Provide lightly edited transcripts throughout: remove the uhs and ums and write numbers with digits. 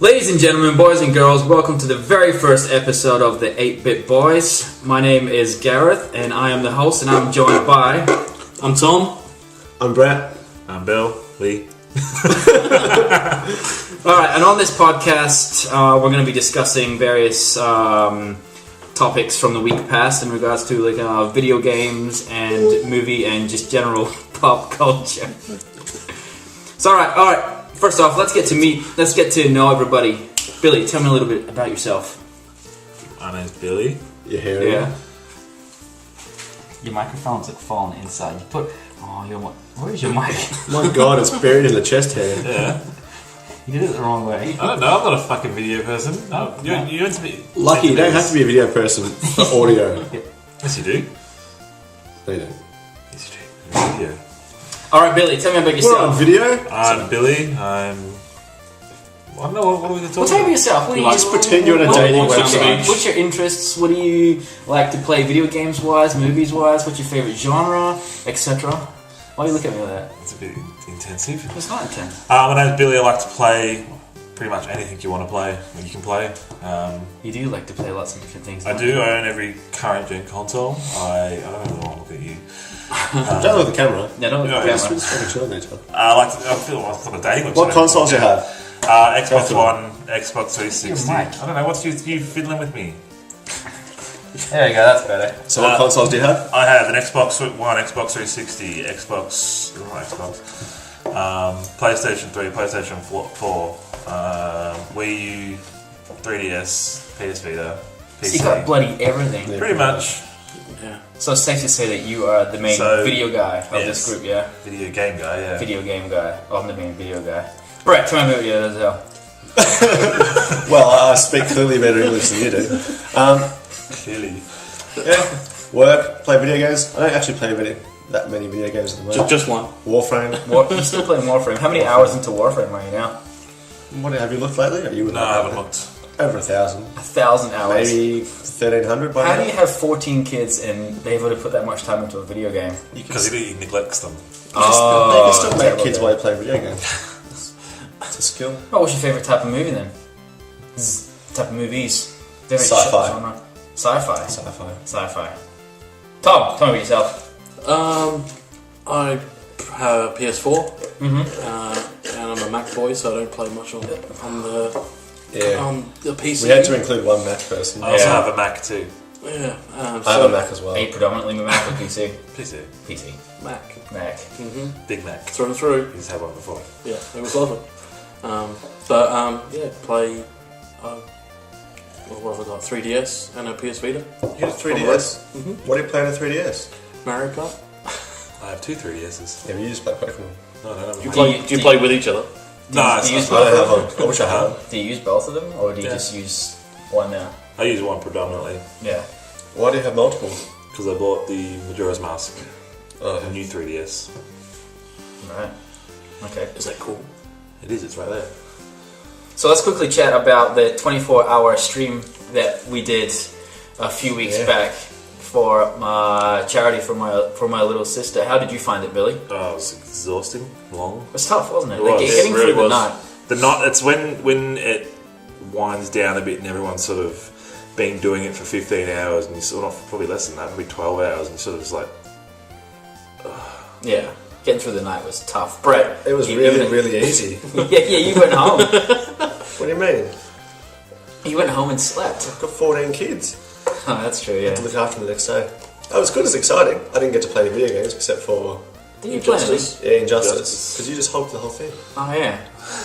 Ladies and gentlemen, boys and girls, welcome to the very first episode of the 8-Bit Boys. My name is Gareth, and I am the host, and I'm joined by... I'm Tom. I'm Brett. I'm Bill. Lee. Alright, and on this podcast, we're going to be discussing various topics from the week past in regards to video games and movie and just general pop culture. So alright. First off, let's get to know everybody. Billy, tell me a little bit about yourself. My name's Billy. You hear it? Yeah. Your microphone's falling inside. You put... Oh, where's your mic? My God, it's buried in the chest hair. Yeah. You did it the wrong way. I don't know, I'm not a fucking video person. No, you're meant to be... Lucky, you don't have to be a video person for audio. Yes, you do. No, you don't. Yes, you do. Video. Alright, Billy, tell me about We're yourself. on video. I'm Billy. I don't know, what are we going to talk Well, tell me about? yourself. Just pretend you're on a dating website. What's your interests? What do you like to play video games wise, movies wise? What's your favourite genre, etc.? Why do you look at me like that? It's a bit intensive. It's not intense. My name's Billy. I like to play pretty much anything you want to play, you can play. You do like to play lots of different things. I do. I own every current gen console. I don't really want to look at you. Don't look at the camera. No, don't look at the camera. Just fucking chill on each other. I feel like I'm on a dating website. What consoles do you have? Xbox One, Xbox 360. Your I mic. don't know, what's you fiddling with me? There you go, that's better. So what consoles do you have? I have an Xbox One, Xbox 360, PlayStation 3, PlayStation 4, Wii U, 3DS, PS Vita, PC. So you got bloody everything. Pretty much. Yeah. So it's safe to say that you are the main video guy of this group, yeah? Video game guy, yeah. Video game guy. Oh, I'm the main video guy. Brett, tell me about you as well. Well, I speak clearly better English than you do. Clearly. Yeah. Work, play video games. I don't actually play that many video games at the moment. Just one. Warframe. You're still playing Warframe. How many hours into Warframe are you now? What have you looked lately? Are you No, I haven't looked. Over 1,000. 1,000 hours. Maybe 1,300 by now. How do you have 14 kids and they're able to put that much time into a video game? Because he neglects them. They can still make terrible kids game. while they play video games. It's a skill. Oh, what's your favourite type of movie then? Type of movies? Very Sci-fi. genre. Sci-fi. Sci-fi. Sci-fi. Tom, tell me about yourself. I have a PS4, and I'm a Mac boy, so I don't play much on the PC. We had to include one Mac person. I also have a Mac too. Yeah, I have a Mac as well. Are you predominantly Mac or PC? PC. PC. Mac. Mac. Big Mac. Through and through. You just had one before. Yeah, it was lovely. Play. What have I got? 3DS and a PS Vita. You had a 3DS? What do you play on a 3DS? Mario Kart. I have two 3DSs. Yeah, but you just play Pokemon. No. Do you play with each other? No, do you use I don't both of have one. I wish I had. Do you use both of them, or do you just use one now? I use one predominantly. Yeah. Why do you have multiple? Because I bought the Majora's Mask. Oh, A new 3DS. Right. Okay. Is that cool? It is, it's right there. So let's quickly chat about the 24-hour stream that we did a few weeks back for my charity for my little sister. How did you find it, Billy? It Oh, it was exhausting, long. was tough, wasn't it? It was. Getting It really through the was. night. The night, it's when it winds down a bit and everyone's sort of been doing it for 15 hours and you sort of, probably less than that, probably 12 hours, and you sort of just like... Yeah. Getting through the night was tough. Brett. it was you really, went- really easy. yeah, you went home. What do you mean? You went home and slept. I've got 14 kids. Oh, that's true, I yeah. have to look after them the next day. That was good, as exciting. I didn't get to play the video games except for Did you play any? Injustice. Injustice. Because you just hulked the whole thing. Oh, yeah.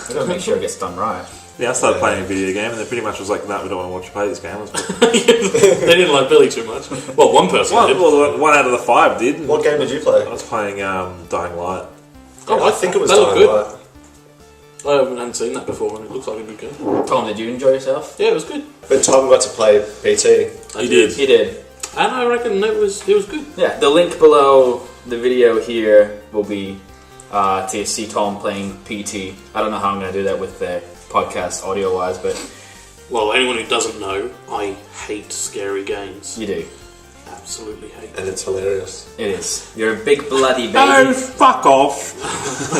We gotta make sure it gets done right. Yeah, I started playing a video game and they pretty much was like, no, we don't want to watch you play this game. They didn't like Billy too much. Well, one person did. One out of the 5 did. What game did you play? I was playing Dying Light. I think it was that looked Dying good. Light. I hadn't seen that before, and it looks like a good game. Tom, did you enjoy yourself? Yeah, it was good. But Tom got to play PT. He did. You did. And I reckon it was good. Yeah, the link below the video here will be to see Tom playing PT. I don't know how I'm going to do that with the podcast audio-wise, but Well, anyone who doesn't know, I hate scary games. you do. Absolutely hate it. And it's hilarious. It is. You're a big bloody baby. Oh, fuck off!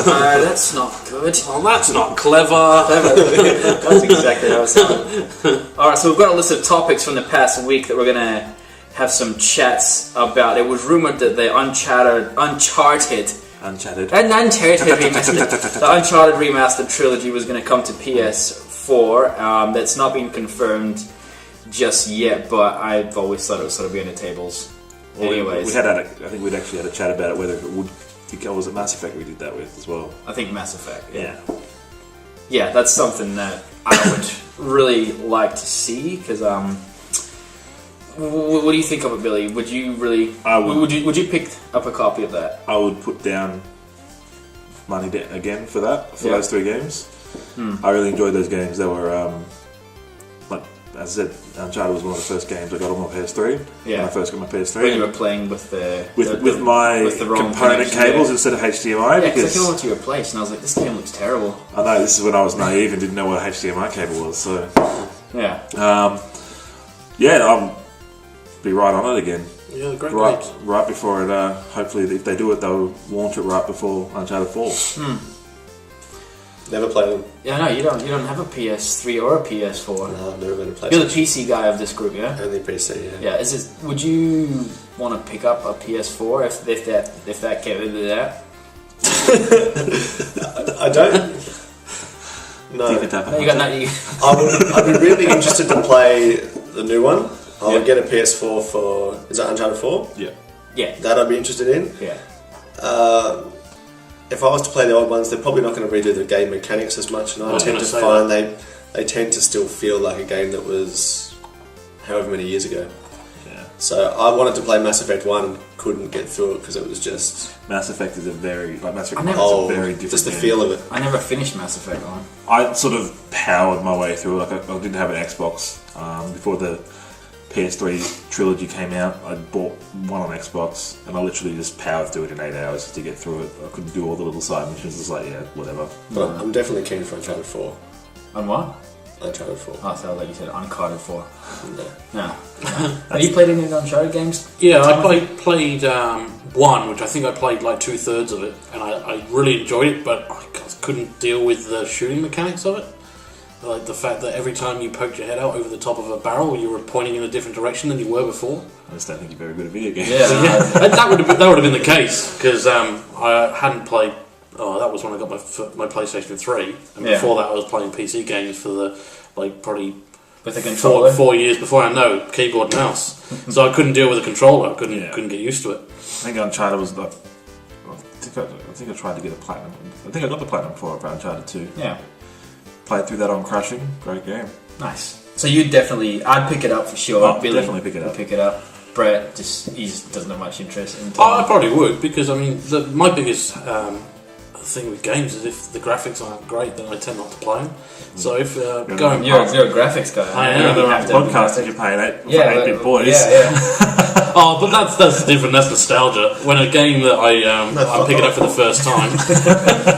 That's not good. Well, that's not clever. That's exactly how it sounded. Alright, so we've got a list of topics from the past week that we're going to have some chats about. It was rumoured that the Uncharted remastered trilogy was going to come to PS4. That's not been confirmed just yet, but I've always thought it would sort of be on the tables. Well, anyways. I think we'd actually had a chat about it, whether it would... Was it Mass Effect we did that with as well? I think Mass Effect, Yeah. Yeah, that's something that I would really like to see, because... what do you think of it, Billy? Would you really... Would you pick up a copy of that? I would put down money again for that, for those 3 games. I really enjoyed those games. They were, like, as I said, Uncharted was one of the first games I got on my PS3. Yeah. When I first got my PS3. When you were playing with the... With my component cables instead of HDMI. Yeah, because I came over to your place and I was like, this game looks terrible. I know, this is when I was naive and didn't know what a HDMI cable was, so... Yeah. I'll be right on it again. Yeah, great games. Right before it, hopefully if they do it, they'll launch it right before Uncharted 4. Never played them. Yeah, no, you don't have a PS3 or a PS4. No, I've never been a PlayStation. You're the PC guy of this group, yeah? Only PC, Yeah, yeah. would you want to pick up a PS4 if that came into that? I don't... No. No, you got nothing. I'd be really interested to play the new one. I'll get a PS4 for... Is that Uncharted 4? Yeah. Yeah. That I'd be interested in. Yeah. If I was to play the old ones, they're probably not going to redo the game mechanics as much, and I tend to find they tend to still feel like a game that was however many years ago. Yeah. So I wanted to play Mass Effect 1 and couldn't get through it because it was just... Mass Effect is a very... Mass Effect is a very different just the game. feel of it. I never finished Mass Effect 1. I sort of powered my way through it. Like I didn't have an Xbox before the PS3 trilogy came out. I bought one on Xbox and I literally just powered through it in 8 hours to get through it. I couldn't do all the little side missions. It's like, yeah, whatever. But I'm definitely keen for Uncharted 4. On what? Uncharted 4. Oh, so like you said, Uncharted 4. No. Have you played any of the Uncharted games? Yeah, I played one, which I think I played like 2/3 of it, and I really enjoyed it, but I couldn't deal with the shooting mechanics of it. Like the fact that every time you poked your head out over the top of a barrel, you were pointing in a different direction than you were before. I just don't think you're very good at video games. Yeah, that would have been the case because I hadn't played. Oh, that was when I got my PlayStation 3, and before that I was playing PC games for the probably with the controller. 4 years before I know keyboard and mouse. So I couldn't deal with the controller. I couldn't get used to it. I think Uncharted was like. I think I tried to get a platinum. I think I got the platinum for Uncharted 2. Yeah. Played through that on Crushing. Great game. Nice. So you I'd pick it up for sure. Oh, Billy definitely pick it up. Pick it up. Brett he just doesn't have much interest in. I probably would because I mean my biggest thing with games is if the graphics aren't great, then I tend not to play them. So if you're a graphics guy. I am. You're on the podcast and you're paying 8-bit boys. Yeah. Oh, but that's different. That's nostalgia. When a game that I pick it up for the first time.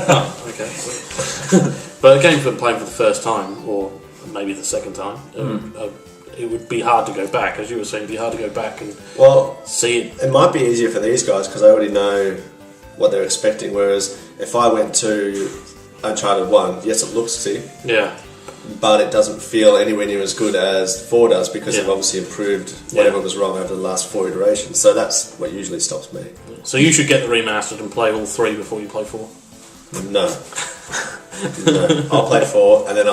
Oh, okay. So. But a game for playing for the first time, or maybe the second time, it would be hard to go back. As you were saying, it'd be hard to go back and see it. It might be easier for these guys because they already know what they're expecting. Whereas if I went to Uncharted 1, yes, it looks sick. Yeah. But it doesn't feel anywhere near as good as 4 does because they've obviously improved whatever was wrong over the last 4 iterations. So that's what usually stops me. So you should get the remastered and play all 3 before you play 4. No. I'll play 4 and then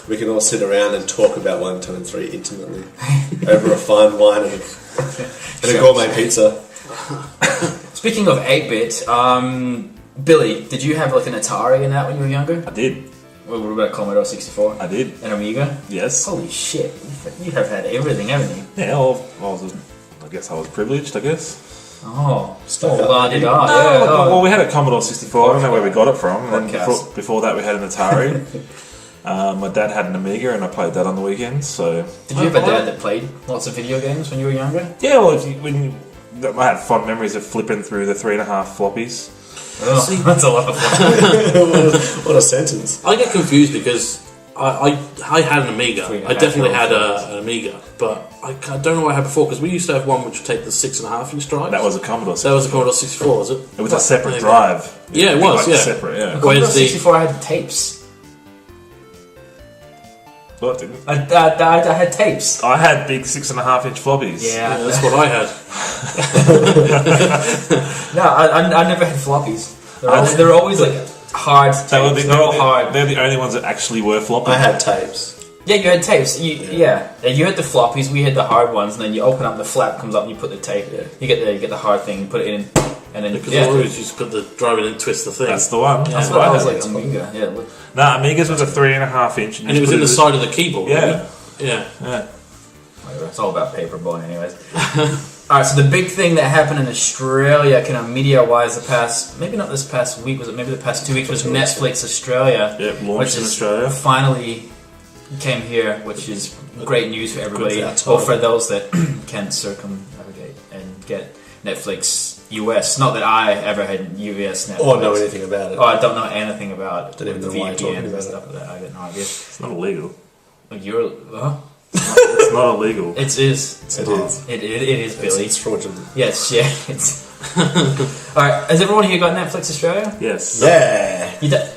we can all sit around and talk about 1, 2 and 3 intimately over a fine wine and a gourmet pizza. Speaking of 8-bit, Billy, did you have like an Atari in that when you were younger? I did. What about Commodore 64? I did. An Amiga? Yes. Holy shit, you have had everything, haven't you? Yeah, I guess I was privileged, I guess. Oh, la-di-da. Well, we had a Commodore 64. I don't know where we got it from. And then before that, we had an Atari. My dad had an Amiga, and I played that on the weekends. So, did you have a dad that played lots of video games when you were younger? Yeah, well, I had fond memories of flipping through the 3.5 floppies. Oh, that's a lot of fun. What a sentence. I get confused because I had an Amiga. I definitely had an Amiga, but I don't know what I had before because we used to have one which would take the 6.5-inch drive. That was a Commodore 64. That was a Commodore 64, was it? It was a separate drive. Yeah, it was. Yeah, separate. Yeah. Commodore 64, I had tapes. Well, it didn't. I had tapes. I had big 6.5-inch floppies. Yeah, that's what I had. No, I never had floppies. They're always like hard tapes. They're all hard. They're the only ones that actually were floppy. I had tapes. Yeah, you had tapes. You had the floppies. We had the hard ones, and then you open up the flap comes up, and you put the tape. Yeah. You get the hard thing, you put it in, and then Because always you just put the drive in and twist the thing. That's the one. that's what I was like. Amiga. Yeah. Nah, Amiga's was a 3.5-inch, and it was in the side of the keyboard. Yeah. Yeah. It's all about paperboy, anyways. Alright, so the big thing that happened in Australia, kind of media-wise, maybe not this past week, was it maybe the past 2 weeks, was Netflix Australia. Yep, launched in Australia. Finally came here, which is great news for everybody, Good for our or for those that can circumnavigate and get Netflix US. Not that I ever had US Netflix. Or know anything about it. Oh, I don't know anything about Don't even the know why you're talking VPN and about stuff like that. I got no idea. It's not illegal. You're, It's not illegal. it is. It is. It is, Billy. It's fraudulent. Yes, yeah. It's alright, has everyone here got Netflix Australia? Yes. Yeah. You do-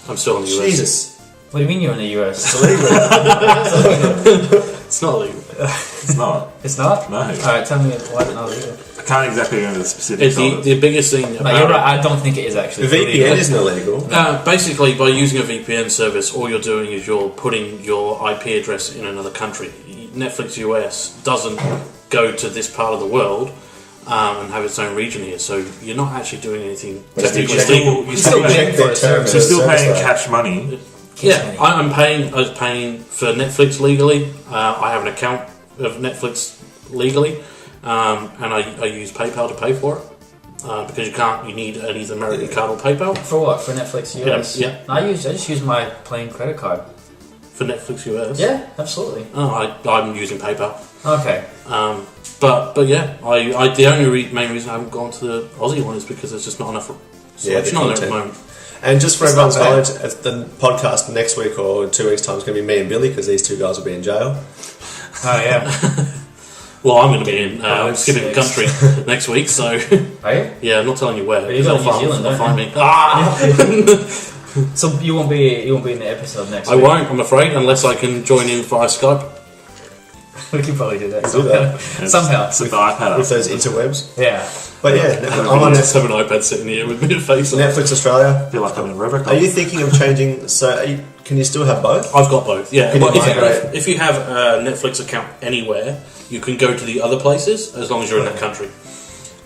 I'm still in the US. Jesus. what do you mean you're in the US? It's illegal. It's not legal. It's not. It's not? No. Alright, tell me why it's not legal. I can't exactly remember the specifics of it. The biggest thing No, about you're right, I don't think it is actually. The VPN illegal. isn't illegal. basically, by using a VPN service, all you're doing is you're putting your IP address in another country. Netflix US doesn't go to this part of the world and have its own region here, so you're not actually doing anything technically legal. You're still paying for their a terms. service. still paying Service cash money. Yeah, I was paying for Netflix legally. I have an account of Netflix legally, and I use PayPal to pay for it because you need an either American card or PayPal For what? For Netflix US? Yeah. I just use my plain credit card. for Netflix US. Yeah, absolutely. I'm using PayPal. Okay. But yeah, the only main reason I haven't gone to the Aussie one is because there's just not enough selection on there at the moment. And just for It's everyone's not bad. knowledge, the podcast next week or in 2 weeks' time is going to be me and Billy because these two guys will be in jail. Oh yeah. Well, I'm going to be in skipping the six. country next week, so Are you? yeah, I'm not telling you where. But you're They'll going to New Zealand, find me. So you won't be in the episode next I week. won't, I'm afraid, unless I can join in via Skype. We can probably do that. Do Somehow. that. Somehow. It's the iPad. With those interwebs. Yeah. But yeah, I'm I on just have an iPad sitting here with me to face on. Netflix Australia. I feel like I'm in Robocop. Are you thinking of changing? Can you still have both? I've got both, yeah. Can But you migrate? if you have a Netflix account anywhere, you can go to the other places as long as you're in that country.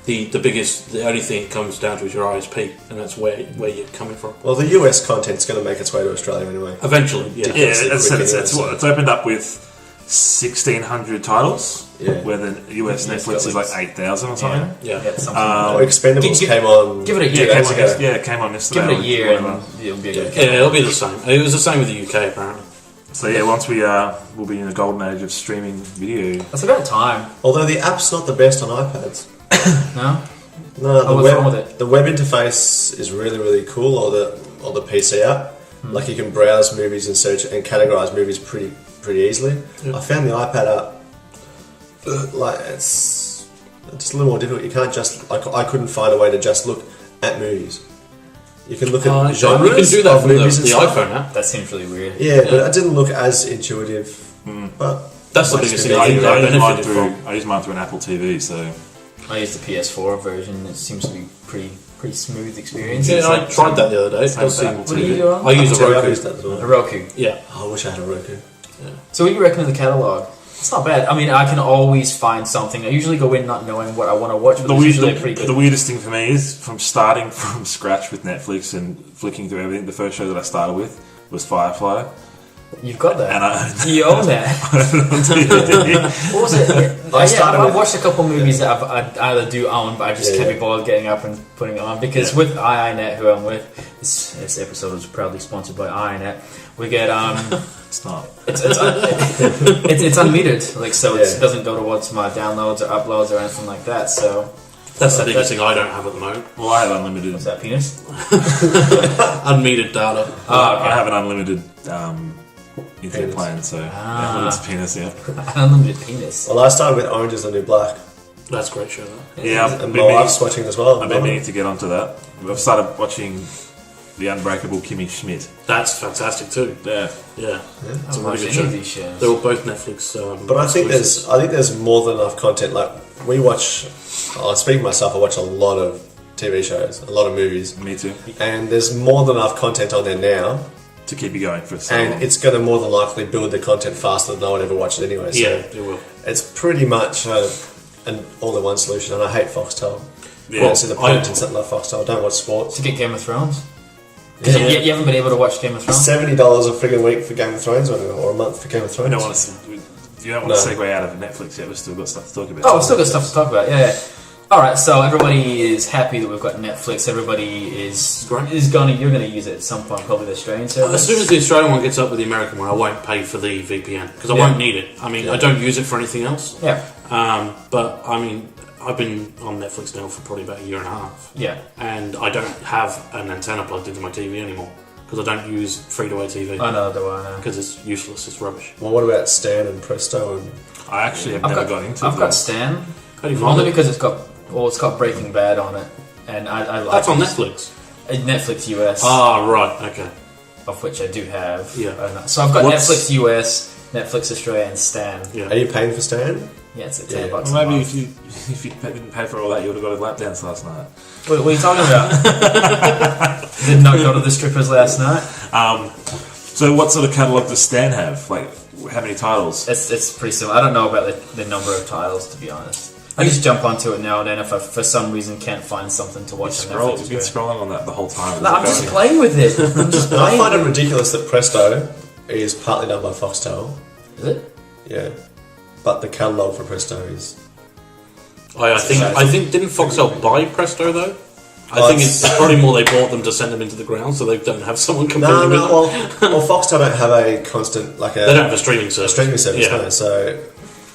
The only thing it comes down to is your ISP, and that's where you're coming from. Well, the US content's going to make its way to Australia anyway. Eventually, yeah. Yeah, Ridiculous. it's opened up with 1,600 titles, Yeah. where the US Yeah, it's Netflix got is like like- 8,000 or something. Yeah. Get something. Oh, Expendables came on. give it a Yeah, year. it came days on, ago. it came on yesterday. Give it a or year whatever. and it'll be a good. Yeah, it'll be the same. It was the same with the UK, apparently. So yeah, once we'll be in the golden age of streaming video. That's about time. Although the app's not the best on iPads. No. No, the what's wrong with it? The web interface is really, really cool, or the PC app. Like you can browse movies and search and categorize movies pretty easily. Yeah. I found the iPad app like it's just a little more difficult. You can't just I couldn't find a way to just look at movies. You can look at genres. You can do that of from the movies and stuff. iPhone app. That seems really weird. Yeah, but it didn't look as intuitive. But That's the Much biggest to thing be I think I I use mine benefited through from. I use mine through an Apple TV, so I use the PS4 version. It seems to be pretty smooth experience. Yeah, I tried that the other day. Same It thing. does What do you do on? I use a I've Roku. used that as well. A Roku. Yeah. Oh, I wish I had a Roku. So what do you reckon of the catalog? It's not bad. I mean, I can always find something. I usually go in not knowing what I want to watch, but it's usually pretty good. the weirdest thing for me is from starting from scratch with Netflix and flicking through everything. The first show that I started with was Firefly, You've got that. and I You own that. What was it? I've watched a couple movies that I either do own, but I just can't be bothered getting up and putting it on. Because with iiNet, who I'm with, this episode is proudly sponsored by iiNet. We get it's not. it's unmetered, like so it doesn't go towards my downloads or uploads or anything like that. So That's the biggest thing I don't have at the moment. Well, I have unlimited. what's that, penis? Unmetered data. Oh, okay. I have an unlimited internet plan, so it's penis, yeah. Unlimited penis. Well, I started with Orange Is the New Black. That's a great show, though. Yeah, And my wife's watching as well. I've been meaning to get onto that. I've started watching The Unbreakable Kimmy Schmidt. That's fantastic too. Yeah. It's a I've really watched good any show. of these shows. They're all both Netflix. But I think there's more than enough content. Like we watch. Speaking of myself, I watch a lot of TV shows, a lot of movies, Me too. and there's more than enough content on there now. To keep you going for so long. And it's going to more than likely build the content faster than I would ever watch it anyway. So Yeah, it will. it's pretty much an all-in-one solution, and I hate Foxtel. Yeah. I don't see the point in something like Foxtel. I don't watch sports. To get Game of Thrones? Because you haven't been able to watch Game of Thrones? $70 a friggin' week for Game of Thrones, or a month for Game of Thrones. You don't want to segue out of Netflix yet. We've still got stuff to talk about. Oh, we've still got stuff to talk about, yeah. Alright, so everybody is happy that we've got Netflix. Everybody you're gonna use it at some point, probably the Australian service. As soon as the Australian one gets up with the American one, I won't pay for the VPN because I won't need it. I mean, I don't use it for anything else. Yeah. But I mean, I've been on Netflix now for probably about a year and a half. Yeah. And I don't have an antenna plugged into my TV anymore because I don't use free-to-air TV. I know, do I know. Because it's useless, it's rubbish. Well, what about Stan and Presto? And I actually have never got into it. I've got Stan. How do you find Only it? because it's got Breaking Bad on it. And I like That's on it. Netflix. Netflix US. Ah, right, okay. Of which I do have. Yeah. So I've got What's- Netflix US, Netflix Australia, and Stan. Yeah. are you paying for Stan? Yeah, it's at Yeah. $10 a Well, maybe month. if you didn't pay for all that, you would have got a lap dance last night. What are you talking about? Did not go to the strippers last night. So what sort of catalogue does Stan have? Like, how many titles? It's pretty similar. I don't know about the number of titles, to be honest. I just jump onto it now and then if I, for some reason, can't find something to watch on Netflix. You've been scrolling on that the whole time. No, I'm just playing with it. I'm just I playing find it with ridiculous that Presto is partly done by Foxtel. it. Is it? Yeah. But the catalogue for Presto is... I think didn't Foxtel buy Presto though? I think it's probably more they bought them to send them into the ground so they don't have someone competing with them. Well, Foxtel don't have a constant... They don't have a streaming service. Yeah. No. So,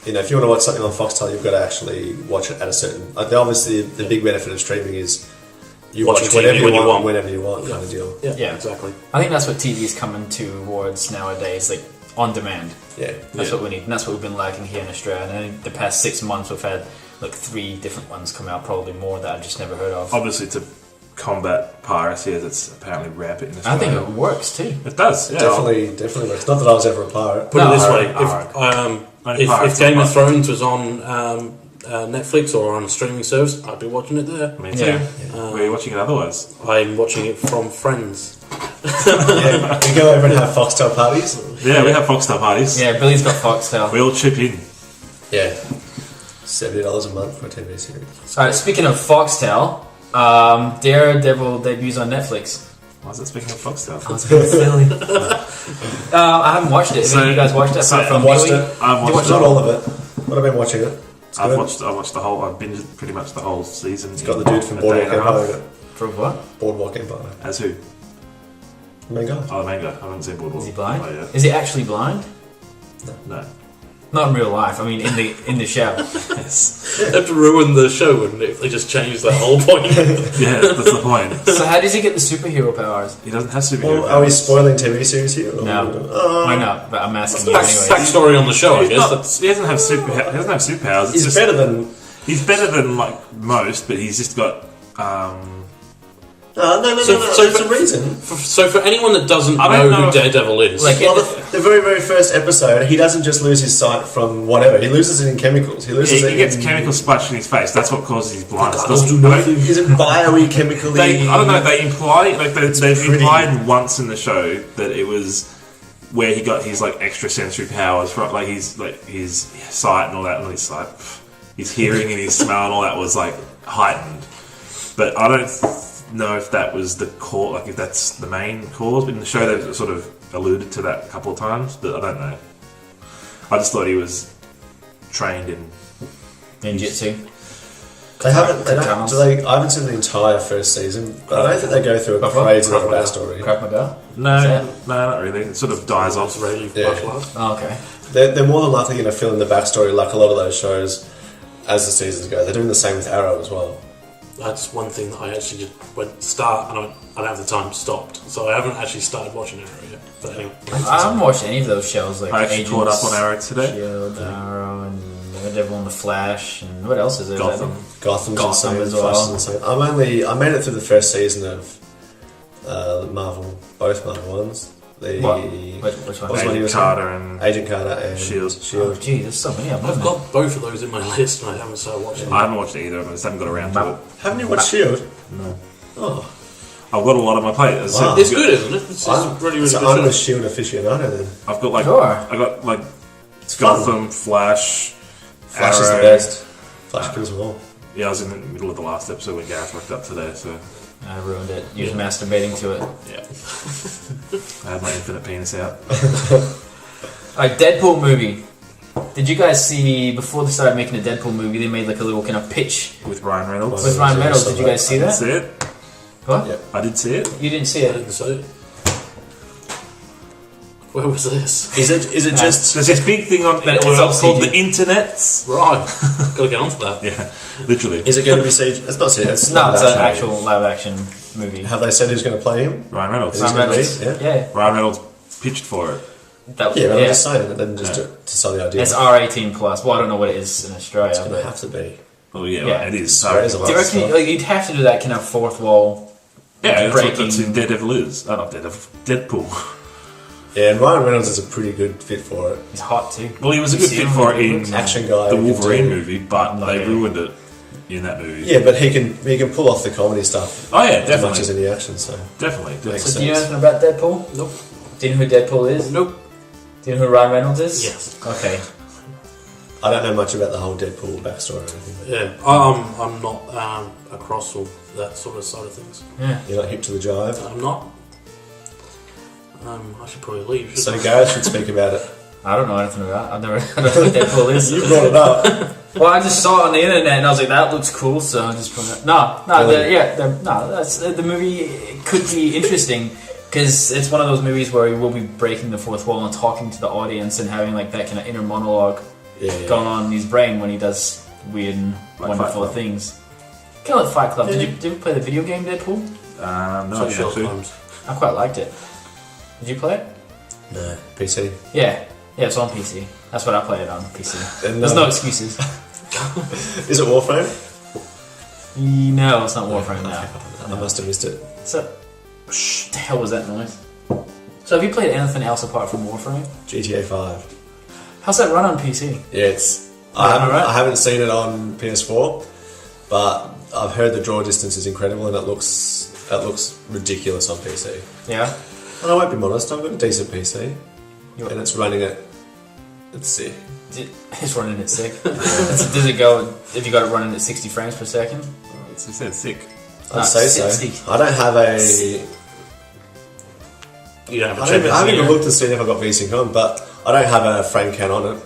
if you want to watch something on Foxtel, you've got to actually watch it at a certain... obviously, the big benefit of streaming is you watch Watching whatever TV you when you want, want. whenever you want kind of deal. Yeah. Exactly. I think that's what TV is coming towards nowadays, like on demand. Yeah. That's what we need, and that's what we've been lacking here in Australia. And in the past 6 months, we've had like 3 different ones come out, probably more that I've just never heard of. Obviously, to combat piracy, as it's apparently rampant in I Australia. think it works too. It does. Yeah. Definitely works. Not that I was ever a pirate. Put it this way: Only if pirates Game are of Thrones was on Netflix or on a streaming service, I'd be watching it there. Me too. Yeah. Where are you watching it otherwise? I'm watching it from Friends. Yeah, we go over and have Foxtel parties. Yeah, we have Foxtel parties. Yeah, Billy's got Foxtel. We all chip in. Yeah. $70 a month for a TV series. Alright, speaking of Foxtel, Daredevil debuts on Netflix. Why is it speaking of Foxtel? That's really silly. I haven't watched it. Have you guys watched it? Apart from I've watched Billy? it. I've watched Not it. all of it, but I've been watching it. I've watched the whole. I've binged pretty much the whole season. It's got the dude from Boardwalk Empire. For what? Boardwalk Empire. As who? Main guy. Oh, the main guy. I haven't seen Boardwalk. Is he blind? Empire yet. Is he actually blind? No. Not in real life. I mean, in the show. Yes. They have to ruin the show, wouldn't it? If they just change that whole point. Yeah, that's the point. So how does he get the superhero powers? He doesn't have superhero Well, are we powers. spoiling TV series here? No. Why not? But I'm asking you anyway. Backstory on the show, I He's guess. not- he doesn't have superpowers. It's He's just, better than... He's better than like most, but he's just got. No. So There's a reason. So for anyone that doesn't I don't know know who if- Daredevil is, Like- Well, the very, very first episode, he doesn't just lose his sight from whatever. He loses it in chemicals. He loses He it gets in... chemicals splashed in his face. That's what causes his blindness. Goggles do nothing. Is it biochemically... I don't know. They imply they've pretty- implied once in the show that it was where he got his like extra sensory powers from, like his sight and all that, and his sight, his hearing and his smell and all that was like heightened. But I don't know if that was the core, like if that's the main cause. But in the show, they've sort of alluded to that a couple of times, but I don't know. I just thought he was trained in Ninjutsu. They haven't... They don't, Katana. do they, I haven't seen the entire first season, but I don't think they go through a crazy lot of backstory. Krav Maga? no, not really. It sort of dies off. Yeah. martial arts. Oh, okay. They're more than likely going to fill in the backstory like a lot of those shows as the seasons go. They're doing the same with Arrow as well. That's one thing that I actually just went start and I don't have the time, stopped. So I haven't actually started watching Arrow yet. But anyway. I haven't watched any of those shows. Like I actually Agents, caught up on Arrow today. Shield, Arrow, and Daredevil and the Flash, and what else is there? Gotham as well. I made it through the first season of Marvel, both Marvel ones. Which one? Agent Carter and Agent Carter and Shield. Oh, gee, there's so many of them. I've got both of those in my list and I haven't started watching them. I haven't watched either of them. I just haven't got around to it. Haven't you watched Shield? No. Oh, I've got a lot on my plate. Wow. It's good, isn't it? It's really, really so good. I'm a Shield aficionado then. I've got like Sure. I got like It's Gotham, Flash, Flash is Arrow. the best. Flash kills them all. Yeah, I was in the middle of the last episode when Gareth rocked up today, so I ruined it. You was masturbating to it. yeah. I had my infinite penis out. Alright, Deadpool movie. Did you guys see, before they started making a Deadpool movie, they made like a little kind of pitch With Ryan Reynolds. with Ryan Reynolds? Did you guys see I did that? see it. What? Yeah. I did see it. You didn't see I it? didn't see it. Where was this? Is it just? There's this big thing on But it's all called CG. the internet. Right. Gotta get onto that. Yeah, literally. Is it going to be CG? It's not CG. It's No, not it's an actually. actual live action movie. Have they said who's going to play him? Ryan Reynolds. Is it Ryan gonna be? Reynolds. Yeah. Yeah. Ryan Reynolds pitched for it. That, Yeah, but I'm yeah. just saying it, then just to sell the idea. It's R18 plus. Well, I don't know what it is in Australia. It's going to But have to be. Oh yeah, Yeah. it is. Australia's a So, lot do you of reckon stuff. like, you'd have to do that kind of fourth wall? yeah, that's what breaking- that's in Daredevil is. Not Daredevil, Deadpool. Yeah, and Ryan Reynolds is a pretty good fit for it. He's hot too. Well, he was a You good see fit him for it in in Action guy. the who can Wolverine do- movie, but Not they really. ruined it in that movie. Yeah, but he can pull off the comedy stuff. Oh yeah, As much as definitely, any action. So definitely. Makes So do you know sense. anything about Deadpool? Nope. Do you know who Deadpool is? Nope. Do you know who Ryan Reynolds is? Yes. Okay. I don't know much about the whole Deadpool backstory or anything. Yeah. I'm not across all that sort of side of things. Yeah. You're not hip to the jive. I'm not. I should probably leave. So shouldn't Gareth should speak about it. I don't know anything about it. I don't know what Deadpool is. You brought it up. Well, I just saw it on the internet and I was like, that looks cool, so I just put it. That's the movie. It could be interesting because it's one of those movies where he will be breaking the fourth wall and talking to the audience and having like that kind of inner monologue Yeah. going on in his brain when he does weird and Like wonderful Fight Club. things. Kind of like Fight Club. Yeah. Did you play the video game Deadpool? No, So yeah, Sherlock actually. Holmes. I quite liked it. Did you play it? No, PC. Yeah. Yeah, it's on PC. That's what I played it on PC. And, There's no excuses. Is it Warframe? No, it's not Warframe now. I must have missed it. So, shh, the hell was that noise? So, have you played anything else apart from Warframe? GTA 5. How's that run on PC? Yeah, it's. Alright. I haven't seen it on PS4, but I've heard the draw distance is incredible and it looks ridiculous on PC. Yeah. And I won't be modest, I've got a decent PC, You- and it's running at. Let's see. It's running at sick. Does it go? If you got it running at 60 frames per second? It said sick. I'd say so. 60. I don't have a. You don't have a I check. haven't even looked to see if I've got VSync on, but I don't have a frame count on it.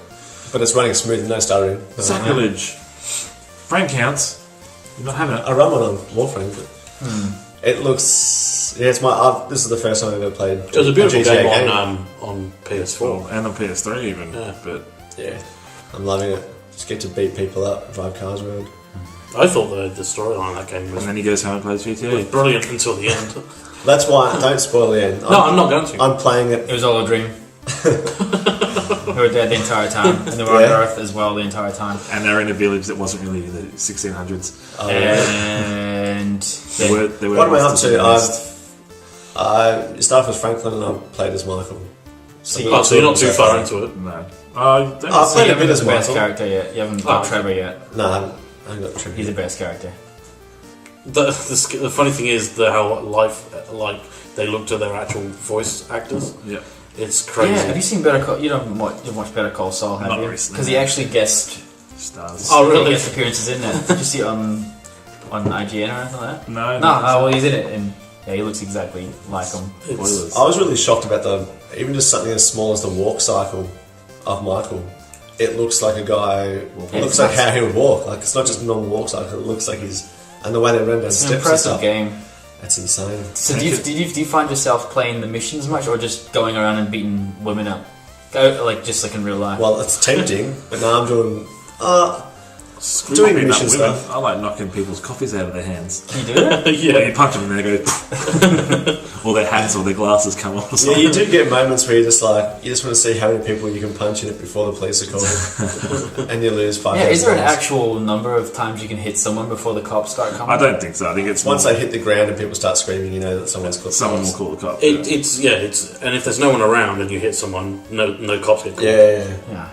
But it's running smooth, no stuttering. Sacrilege. Frame counts. You're not having it. I run one on Warframe, but it looks. Yeah, it's my. This is the first time I've ever played. It was a beautiful GTA game on PS4. And on PS3 even. Yeah. But Yeah, I'm loving it. Just get to beat people up, drive cars around. I thought the storyline of that game was and then he goes home and plays GTA. brilliant until the end. That's why. Don't spoil the end. No, I'm not going to. I'm playing it. It was all a dream. We were there the entire time, and they were Yeah. on Earth as well the entry time. And they're in a village that wasn't really in the 1600s. And They were, they were What am I up monsters in to? the mist. I started with Franklin and I played as Michael. See, Oh, so you're not too far into it. No. I've you played a haven't bit got as the best Michael. character yet. You haven't got Oh. Trevor yet. No, I haven't got He's trivia. the best character. The funny thing is how like they look to their actual voice actors. Yeah. It's crazy. Yeah, have you seen Better Call? You don't watch Better Call Saul, have Not you? recently, Because he no. actually guest Stars. Oh, really? guest appearances in it. Did you see it on IGN or anything like that? No. No, well he's in it, and yeah, he looks exactly like him. Spoilers. I was really shocked about even just something as small as the walk cycle of Michael. It looks like a guy. It looks like how he would walk. Like it's not just a normal walk cycle. It looks like he's and the way they run down It's steps an and impressive stuff. game. That's insane. So do you find yourself playing the missions much, or just going around and beating women up? Go like in real life. Well, it's tempting, but now I'm doing. Screw Doing knocking mission up women. stuff. I like knocking people's coffees out of their hands. Can you do it? When Yeah. you punch them and they go, or their hats or their glasses come off or Yeah, something. you do get moments where you just want to see how many people you can punch in it before the police are called, and you lose $5,000. Yeah, is there an actual number of times you can hit someone before the cops start coming? I don't think so. I think it's Once they hit the ground and people start screaming, you know that someone's called. someone will call the cops. It's and if there's no one around and you hit someone, no cops get called. Yeah. Yeah.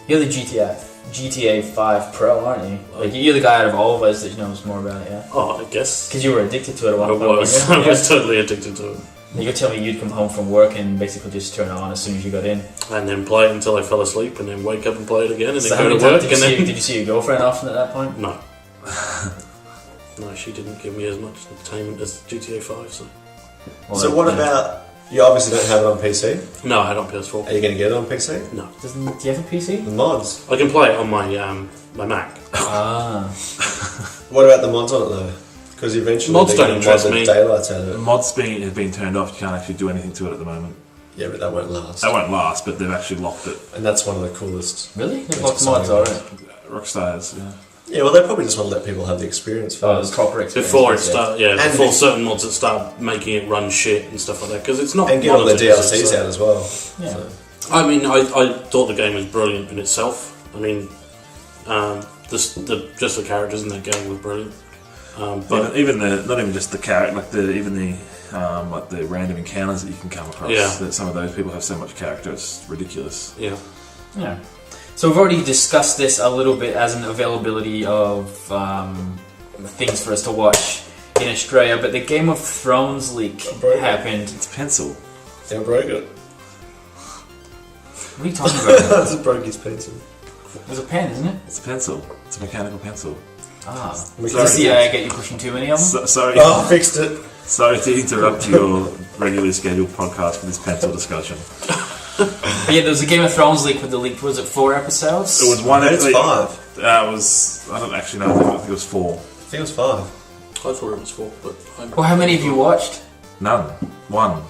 You're the GTA 5 Pro, aren't you? Like, you're the guy out of all of us that knows more about it, yeah? Oh, I guess. Because you were addicted to it at one I point. was. weren't I you? was totally addicted to it. Yeah. You're telling me you'd come home from work and basically just turn it on as soon as you got in. And then play it until I fell asleep, and then wake up and play it again, and So then how go many to work, times and then... did you see your girlfriend often at that point? No. No, she didn't give me as much entertainment as GTA 5, so... Well, So then, what yeah. about? You obviously don't have it on PC. No, I had it on PS4. Are you going to get it on PC? No. Do you have a PC? The mods. I can play it on my my Mac. Ah. What about the mods on it though? Because eventually Mods they're don't going to mod interest the me. daylights out of it. Mods have been turned off. You can't actually do anything to it at the moment. Yeah, but that won't last. That won't last, but they've actually locked it. And that's one of the coolest. Really? That's Lots of mods, exciting. alright. Rockstars, yeah. Yeah, well, they probably just want to let people have the experience Oh, first. the proper experience. Before it yeah. start, yeah, And before the- certain mods that start making it run shit and stuff like that, because it's not. And get all the monetized, DLCs so- out as well. Yeah. So. I mean, I thought the game was brilliant in itself. I mean, just the characters in that game were brilliant. But Even the not even just the character, like the random encounters that you can come across. Yeah. That some of those people have so much character, it's ridiculous. yeah, Yeah. So we've already discussed this a little bit as an availability of things for us to watch in Australia, but the Game of Thrones leak happened. It's a pencil. Yeah, broke it. What are you talking about? Just broke his pencil. There's a pen, isn't it? It's a pencil. It's a mechanical pencil. Ah. We Does the can't- CIA get you pushing too many of them? Sorry, Oh, fixed it. sorry to interrupt your regularly scheduled podcast for this pencil discussion. But yeah, there was a Game of Thrones leak with the leak. Was it 4 episodes? It was one. It's episode- 5. It was. I don't actually know. I think it was 4. I think it was 5. I thought it was 4, but Well, how many have you watched? None. 1.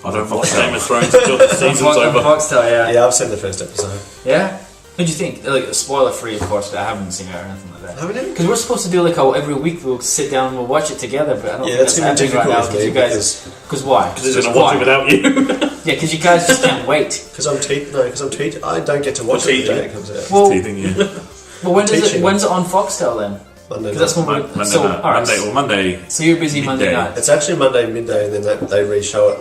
I don't watch Game of Thrones until the season's On over. Foxtel, yeah. Yeah, I've seen the first episode. Yeah? What'd you think? Like, spoiler free, of course, but I haven't seen it or anything like that. Haven't you? Because we're supposed to do like every week we'll sit down and we'll watch it together, but I don't Yeah, think that's that's going to be happening right difficult now with me because you guys. Because why? Because he's going to watch it without you. Yeah, because you guys just can't wait. Because I'm teaching. I don't get to watch it the day it comes out. Well, Teething you. well, when does it? Teaching. When's it on Foxtel then? Monday Because that's night. when we're Monday, so. night. All right, Monday or Monday. so you're busy Monday midday. night. It's actually Monday midday, and then they re-show it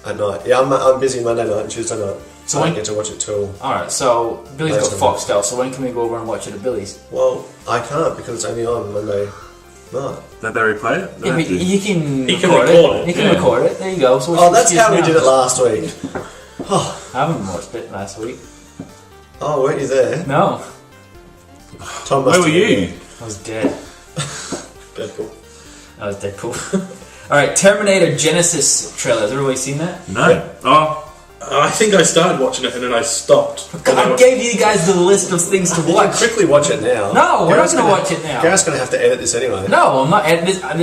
at night. Yeah, I'm busy Monday night and Tuesday night, so I when- don't get to watch it till. All right, so Billy's got That's Foxtel. So when can we go over and watch it at Billy's? Well, I can't because it's only on Monday night. Don't they replay it? They Yeah, don't but do. he can. He can record record it, He can yeah. record it. There you go. So what's Oh, your that's excuse how we now? did it last week. I haven't watched it last week. Oh, weren't you there? No, Tom Where must were have been you? there. I was dead. Deadpool. I was Deadpool. All right, Terminator Genesis trailer. Has everybody seen that? No. Yeah. Oh, I think I started watching it and then I stopped. I gave you guys the list of things to You can watch. quickly watch it now. No, we're not Gareth's going to gonna- watch it now. Gareth's going to have to edit this anyway. No, I'm not editing this. I'm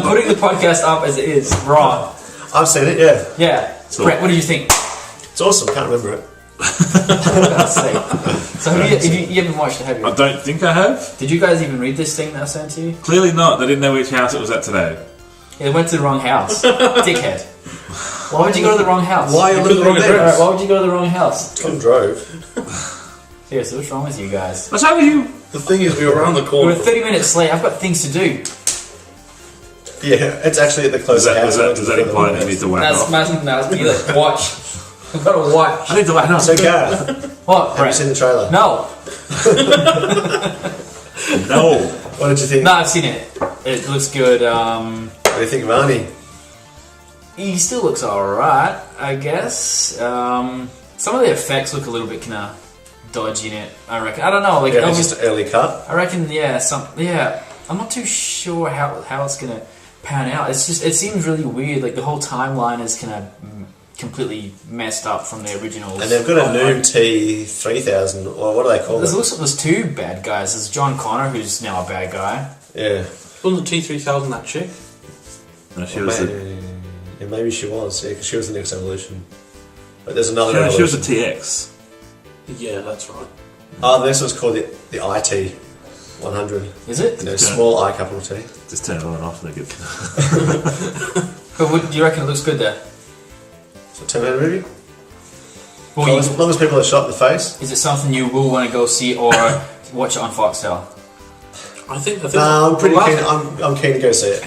putting the podcast up as it is, raw. I've seen it, yeah. Yeah. So- Brett, what do you think? It's awesome, can't remember it. For God's sake. So have you haven't watched it, have I you? don't think I have. Did you guys even read this thing that I sent to you? Clearly not. They didn't know which house it was at today. Yeah, they went to the wrong house. Dickhead. Why would you go to the wrong house? Why are you put the looking wrong at address. this? Why would you go to the wrong house? Tom drove. Seriously, what's wrong with you guys? What's wrong with you? The thing is, we were around the We're corner. 30 minutes late. I've got things to do. Yeah, it's actually at the Does closest that, house. does that imply that you need to whack That's off? you like, watch. I've got to watch. I need to whack off. So, Gareth, What, have you Brett? seen the trailer? No. No. What did you think? No, I've seen it. It looks good. What do you think of Arnie? He still looks alright, I guess. Some of the effects look a little bit kind of dodgy in it, I reckon. I don't know. Like, Yeah, it's just an early cut. I reckon, yeah. I'm not too sure how it's gonna pan out. It's just, it seems really weird. Like the whole timeline is kind of completely messed up from the originals. And they've got a new T3000, or what do they call It it? looks like there's two bad guys. There's John Connor, who's now a bad guy. Yeah. Wasn't the T3000 that chick? No, she was the, Yeah, maybe she was, yeah, because she was the next evolution. But there's another she was evolution. a TX. Yeah, that's right. This was called the IT 100. Is it? Small I capital T. Just turn it on and off and it gets... But do you reckon it looks good there? It's a Terminator movie. Well, As long as people are shot in the face. is it something you will want to go see or watch it on Foxtel? I think. I'm pretty keen. I'm keen to go see it.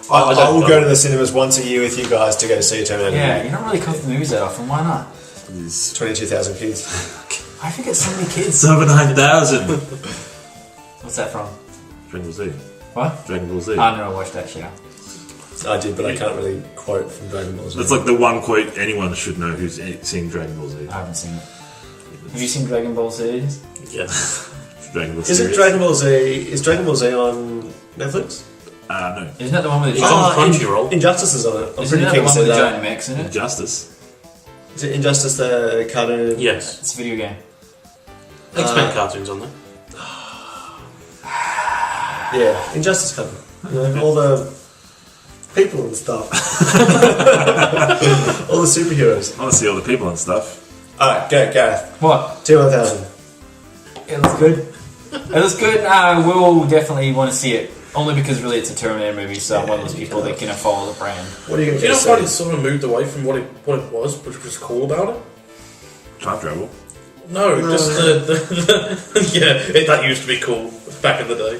I will go to the cinemas once a year with you guys to go see a Terminator Yeah, movie. you don't really come to the movies that often. Why not? 22,000 kids. I think it's so many kids. 7,9,000! What's that from? Dragon Ball Z. What? Dragon Ball Z. I never watched that shit. I did, but I can't really quote from Dragon Ball Z. That's like the one quote anyone should know who's seen Dragon Ball Z. I haven't seen it. Have you seen Dragon Ball Z? Yes. Dragon Ball Is series. it Dragon Ball Z? Is Dragon Ball Z on Netflix? No. Isn't that the one with the It's giant? on Crunchyroll. Injustice is on it. I'm Isn't pretty that keen the to one see with the that. giant mechs in it? Justice. Is it Injustice the cartoon? Yes. It's a video game. X-Men cartoons on there. Yeah, Injustice cartoon. You know, all the people and stuff. All the superheroes. I want to see all the people and stuff. Alright, go, Gareth. What? T1000. It looks good. It looks good. I will definitely want to see it. Only because really it's a Terminator movie, so I'm one of those people that can follow the brand. What are you going Do to you go not find it see? sort of moved away from what it was, which was cool about it? Time travel. No, just the yeah, that used to be cool back in the day.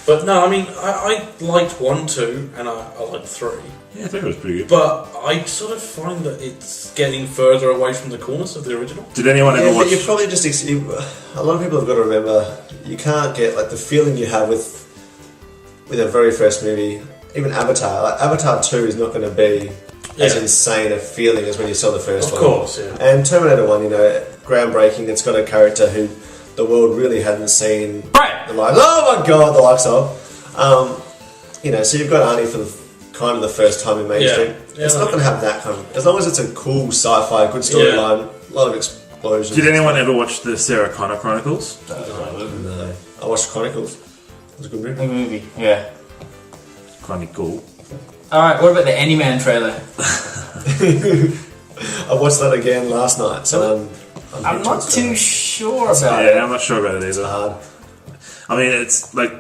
But no, I mean, I liked 1, 2, and I liked 3. Yeah, I think it was pretty good. But I sort of find that it's getting further away from the coolness of the original. Did anyone Yeah, ever but watch... you probably just... a lot of people have got to remember, you can't get like the feeling you have with a very first movie. Even Avatar. Like, Avatar 2 is not going to be as insane a feeling as when you saw the first one. Of course, yeah. And Terminator 1, you know, groundbreaking. It's got a character who the world really hadn't seen. Right. The like, oh my god, the likes of. You know, so you've got Arnie for the kind of the first time in mainstream. Yeah, It's not going to have that kind of... As long as it's a cool sci-fi, good storyline, a lot of explosions. Did anyone ever watch the Sarah Connor Chronicles? No. I watched Chronicles. It was a good movie. A movie. Yeah. Kind of cool. Alright, what about the Anyman trailer? I watched that again last night, so I'm not too sure about Yeah, I'm not sure about it It's either. hard. I mean, it's like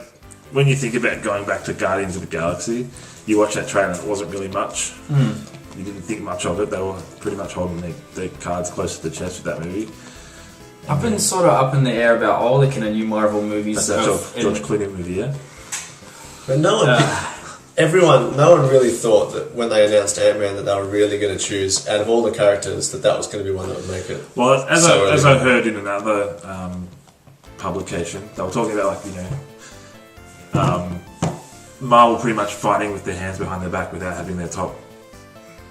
when you think about going back to Guardians of the Galaxy, you watch that trailer, it wasn't really much. You didn't think much of it. They were pretty much holding their cards close to the chest with that movie. I've been sort of up in the air about all the kind of new Marvel movies. That's that George Clooney movie, yeah? But no one, no one really thought that when they announced Ant-Man that they were really going to choose, out of all the characters, that was going to be one that would make it. Well, as So I heard in another publication, they were talking about, like, you know, Marvel pretty much fighting with their hands behind their back without having their top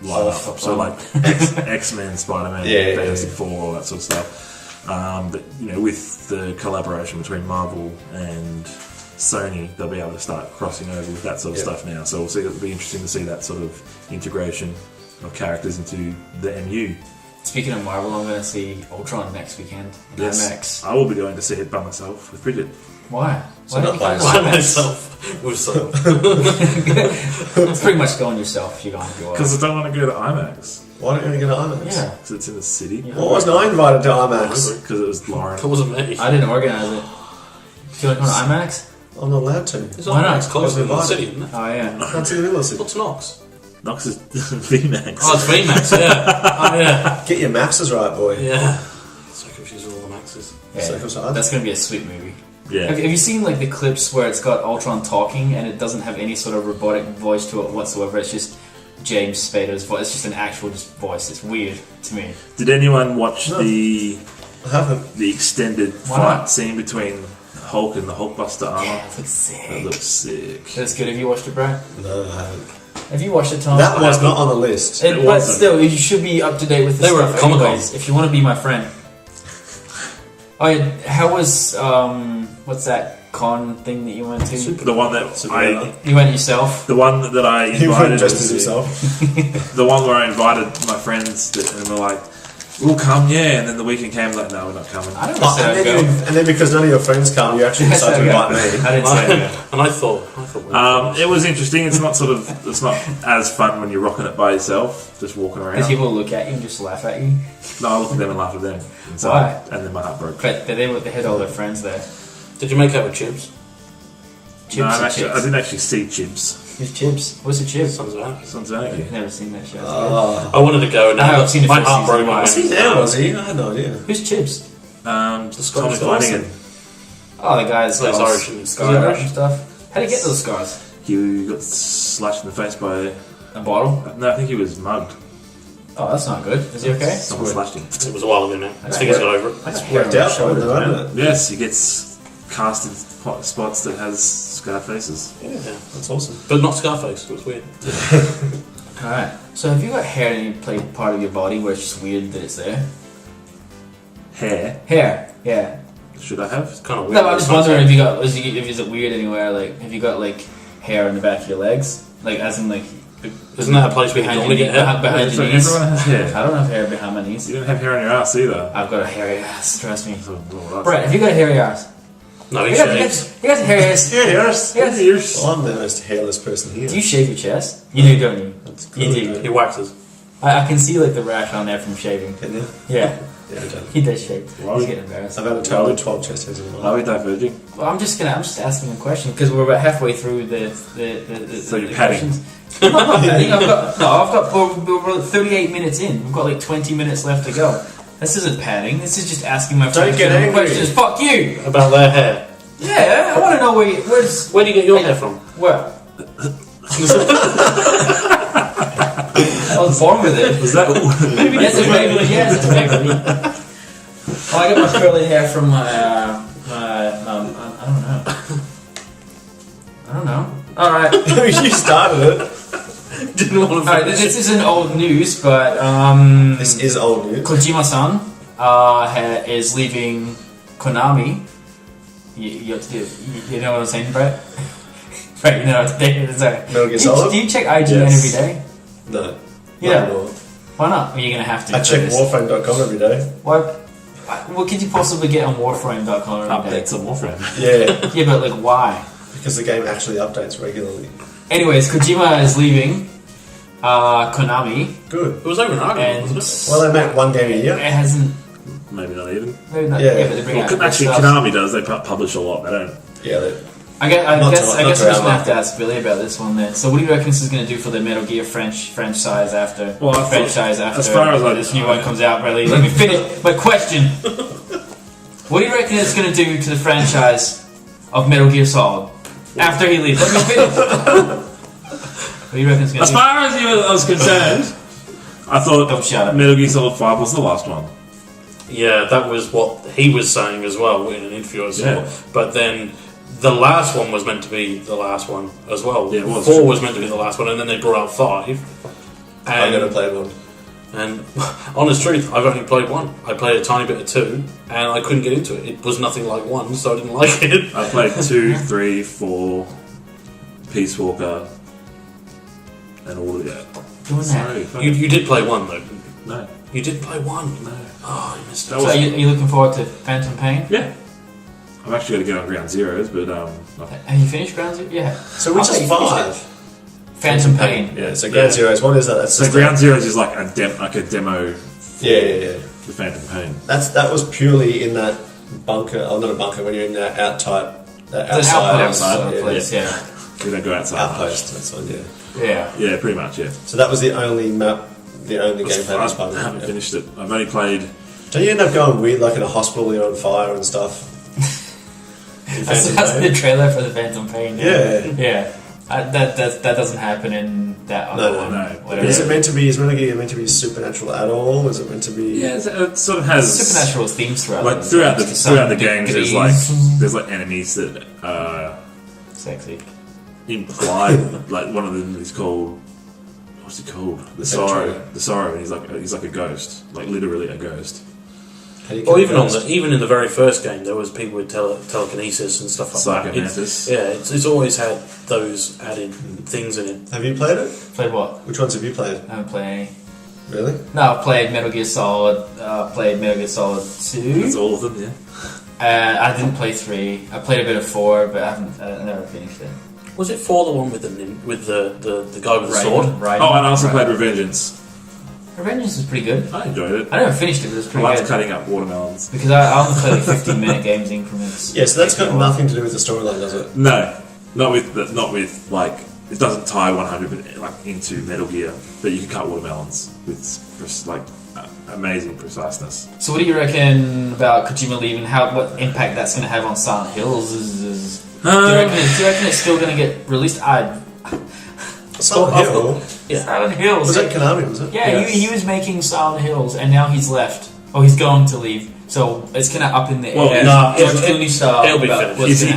lineup. So, like, X-Men, Spider-Man, Fantastic Four, all that sort of stuff. But, you know, with the collaboration between Marvel and Sony, they'll be able to start crossing over with that sort of stuff now. So it'll be interesting to see that sort of integration of characters into the MU. Speaking of Marvel, I'm going to see Ultron next weekend. Yes, IMAX. I will be going to see it by myself with Bridget. Why? So Why not don't you go by to By IMAX? myself. With some. It's pretty much going yourself if you're going to go out. Because I don't want to go to IMAX. Why don't you go to IMAX? Yeah. Because it's in the city. Yeah. Why wasn't I invited to IMAX? Because it was Lauren. It wasn't me. I didn't organise it. Do you want to go to IMAX? I'm not allowed to. It's Why not? It's close to the Wasn't city, isn't it? Oh, yeah. That's in the middle of the city. What's Knox? Knox is VMAX. Oh, it's VMAX, yeah. Oh, yeah. Get your maxes right, boy. Yeah. So confused with all the maxes. Yeah. Circumcised. That's going to be a sweet movie. Yeah. Have you seen like the clips where it's got Ultron talking and it doesn't have any sort of robotic voice to it whatsoever? It's just James Spader's voice. It's just an actual just voice. It's weird to me. Did anyone watch No. the I haven't. extended Why fight not? scene between Hulk and the Hulkbuster armor? Yeah, it looks sick. That looks sick. That's good. Have you watched it, Brad? No, I haven't. Have you watched it, Tom? That was not on the list. It But wasn't. still, you should be up to date with this They were stuff at Comic-Con. anyways, if you want to be my friend. Oh yeah, how was what's that con thing that you went to? The one that You went yourself. the one that I He went invited just was as himself. the one where I invited my friends and were like, we'll come, yeah. And then the weekend came, like, no, we're not coming. I don't know. And then because none of your friends come, you actually decide to invite me. I didn't say that. And I thought It was interesting. It's not as fun when you're rocking it by yourself, just walking around. Because people look at you and just laugh at you. No, I looked at them and laughed at them. Why? And then my heart broke. But they had all their friends there. Did you make out with Chips? No, I didn't actually see Chips. Who's Chips? What's a Chip? Sounds about. Sounds like I've never seen that show. I wanted to go and I've seen it my for heart season broke. one. Was he there, was he? I had no idea. Who's Chips? Tommy Scottish Flanagan. Oh, the guy that's He's got Irish and scars Irish. and stuff. How did he get those scars? He got slashed in the face by... A bottle? No, I think he was mugged. Oh, that's not good. Is he okay? Someone slashed him. It was a while ago now. I think he's got over it. That's Worked out for him, though, hasn't it? Yes, he gets cast in spots that has scar faces. Yeah, that's awesome. But not Scarface. It was weird. Alright. So have you got hair in any part of your body where it's just weird that it's there? Hair? Hair, yeah. Should I have? It's kind of weird. No, I'm just wondering if you got is it weird anywhere? Like, have you got like hair on the back of your legs? Like, as in like Isn't that a place where you normally get hair? behind your knees? Everyone has hair. I don't have hair behind my knees. You don't have hair on your ass either. I've got a hairy ass. Trust me. So, well, Brett, have you got a hairy ass? No, he You shaves. got a hairy ass. Yes. Yes. Well, I'm the most hairless person here. Do you shave your chest? You do, don't you? That's You good. do. He waxes. I can see like the rash on there from shaving. Can you? Yeah, Yeah, I don't. he does shave. Why? He's getting embarrassed. I've had a total of 12 chest hairs in my Are life. we diverging? Well, I'm just asking a question because we're about halfway through the So you're the padding? questions. I'm not padding. I've got we're 38 minutes in. We've got like 20 minutes left to go. This isn't padding. This is just asking my friends get general angry. questions. Fuck you. About their hair. Yeah, I want to know Where do you get your hair from? where. I was born with it. Was that... Yes, it's Maybelline. Yes, it's Maybelline. Oh, I got my curly hair from my. I don't know. All right. You started it. Didn't want to All right. This isn't old news, but This is old news. Kojima-san is leaving Konami. You know what I'm saying, Brett? Right, you know what I'm saying. Sorry. Metal Gear Solid? Do you check IGN Yes. every day? No. Yeah. Not anymore. Why not? Well, you're gonna have to. I for check this. Warframe.com every day. Why? What could you possibly get on Warframe.com every day? Updates on Warframe. Yeah, Yeah, but like, why? because the game actually updates regularly. Anyways, Kojima is leaving Konami, Good. It was over an argument, and wasn't Well, they make one game a year. it hasn't. Maybe not even. Maybe not. Yeah. Yeah, but they bring Well, out actually, stuff. Konami does. They publish a lot. They don't. Yeah, I guess Not we're to just our gonna have to market. ask Billy about this one then. So, what do you reckon this is gonna do for the Metal Gear franchise after? Well, I thought- franchise after as far as I- this new one comes out, Bradley. Let me finish my question. What do you reckon it's gonna do to the franchise of Metal Gear Solid after he leaves? Let me finish. What do you reckon it's gonna As do? far as I was concerned, I thought Don't shout at me. Metal Gear Solid 5 was the last one. it? Yeah, that was what he was saying as well in an interview I saw. Yeah. But then the last one was meant to be the last one as well. Yeah, it was. 4 was meant to be the last one, and then they brought out 5. I And never played one. And honest truth, I've only played 1. I played a tiny bit of 2, and I couldn't get into it. It was nothing like 1, so I didn't like it. I played 2, 3, 4, Peace Walker, and all of that. Doing that. Sorry, fuck You did play 1 though. no. You did play 1. No. Oh, you missed it. That So, was- are you looking forward to Phantom Pain? Yeah. I'm actually going to get on Ground Zeroes, but Have you finished Ground Zero? Yeah. So which I'll is let you finish 5? Phantom Pain. Yeah, so Ground Zeroes. What is that? That's so just Ground Zeroes is like a demo Yeah. for Phantom Pain. That was purely in that bunker. Oh, not a bunker. When you're in that that It's an outside, outpost sort of yeah, place, yeah. We don't go outside. outpost. That's one. Yeah. Yeah. Yeah, pretty much. Yeah. So that was the only map, the only gameplay I that's part of haven't it. finished it. I've only played. Don't you end up going weird, like in a hospital, you're on fire and stuff? In That's Phantom the Pain? trailer for the Phantom Pain. Yeah. Yeah. That doesn't happen in that other No, one. no. Whatever. Is it meant to be? Is Metal Gear meant to be supernatural at all? Is it meant to be? Yeah, it sort of has Supernatural themes throughout. Like them. throughout the Some games, degrees. there's like enemies that Sexy. imply like one of them is called what's he called? The Sorrow. The Sorrow. And he's like a ghost, like literally a ghost. How do you Well, kill even ghosts? even in the very first game, there was people with telekinesis and stuff like that. Psychomantis. It's always had those added things in it. Have you played it? Played what? Which ones have you played? I haven't played any. Really? No, I've played Metal Gear Solid. Played Metal Gear Solid 2. That's all of them, yeah. I didn't play 3. I played a bit of 4, but I never finished it. Was it 4 the one with the guy with the sword? Right. Oh, and I also played Revengeance. Revengeance was pretty good. I enjoyed it. I never finished it, but it was I pretty liked good. cutting up watermelons. Because I only play like 15-minute games increments. Yeah, so that's got nothing to do with the storyline, does it? No, not with like it doesn't tie 100% like into Metal Gear, but you can cut watermelons with like amazing preciseness. So what do you reckon about Kojima leaving? What impact that's going to have on Silent Hills? Do you reckon it's still going to get released? Silent Hill? Yeah. Silent Hills. Was that Konami, was it? Yeah, he was making Silent Hills, and now he's left. Oh, he's going to leave. So it's kind of up in the air. Well, It'll be finished. Is he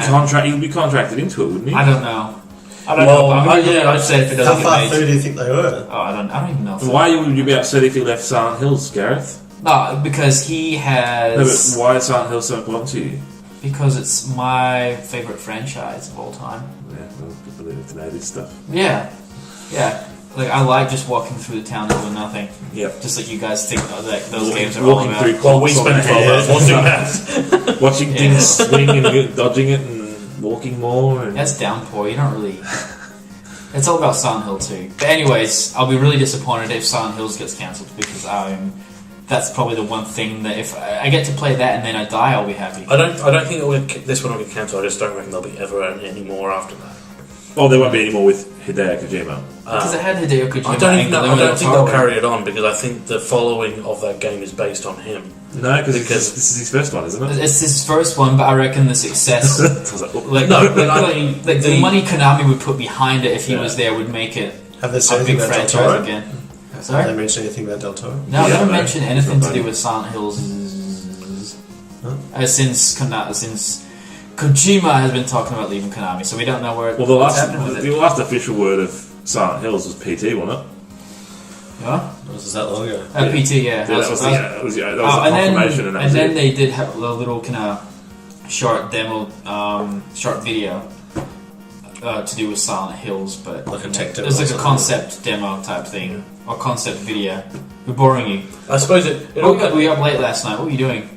He'll be contracted into it, wouldn't he? I don't know. I don't know. I'm really upset if it doesn't How get far made. through do you think they were? Oh, I don't even know. Why would you be upset if he left Silent Hills, Gareth? No, because he has. No, but why is Silent Hill so important to you? Because it's my favourite franchise of all time. Yeah, well, people need to know this stuff. Yeah. Like, I like just walking through the town and doing nothing. Yep. Just like you guys think that those games are walking all through about. Well, we spent 12 hours watching that. Watching things swing and dodging it and walking more. And That's downpour. You don't really. It's all about Silent Hill 2. But anyways, I'll be really disappointed if Silent Hills gets cancelled because that's probably the one thing that if I get to play that and then I die, I'll be happy. I don't think this one will get cancelled. I just don't reckon there'll be ever any more after that. Oh, there won't be any more with Hideo Kojima. Because it had Hideo Kojima. I don't think they'll carry it on because I think the following of that game is based on him. No, because this is his first one, isn't it? It's his first one, but I reckon the success, the money Konami would put behind it if he was there would make it Have they a said big anything about Del franchise Toro? again. Have Sorry? they mentioned anything about Del Toro? No, I haven't mentioned anything to Huh? do with Silent Hills since Kojima has been talking about leaving Konami, so we don't know where. Well, the what's happening with it. last official word of Silent Hills was PT, wasn't it? Yeah? Was that long ago? PT, yeah. That was the confirmation, and then they did have a little kind of short demo, short video to do with Silent Hills, but Like a tech demo it was like or a something. concept demo type thing, or concept video. We're boring you. I suppose We got up late last night. What were you doing?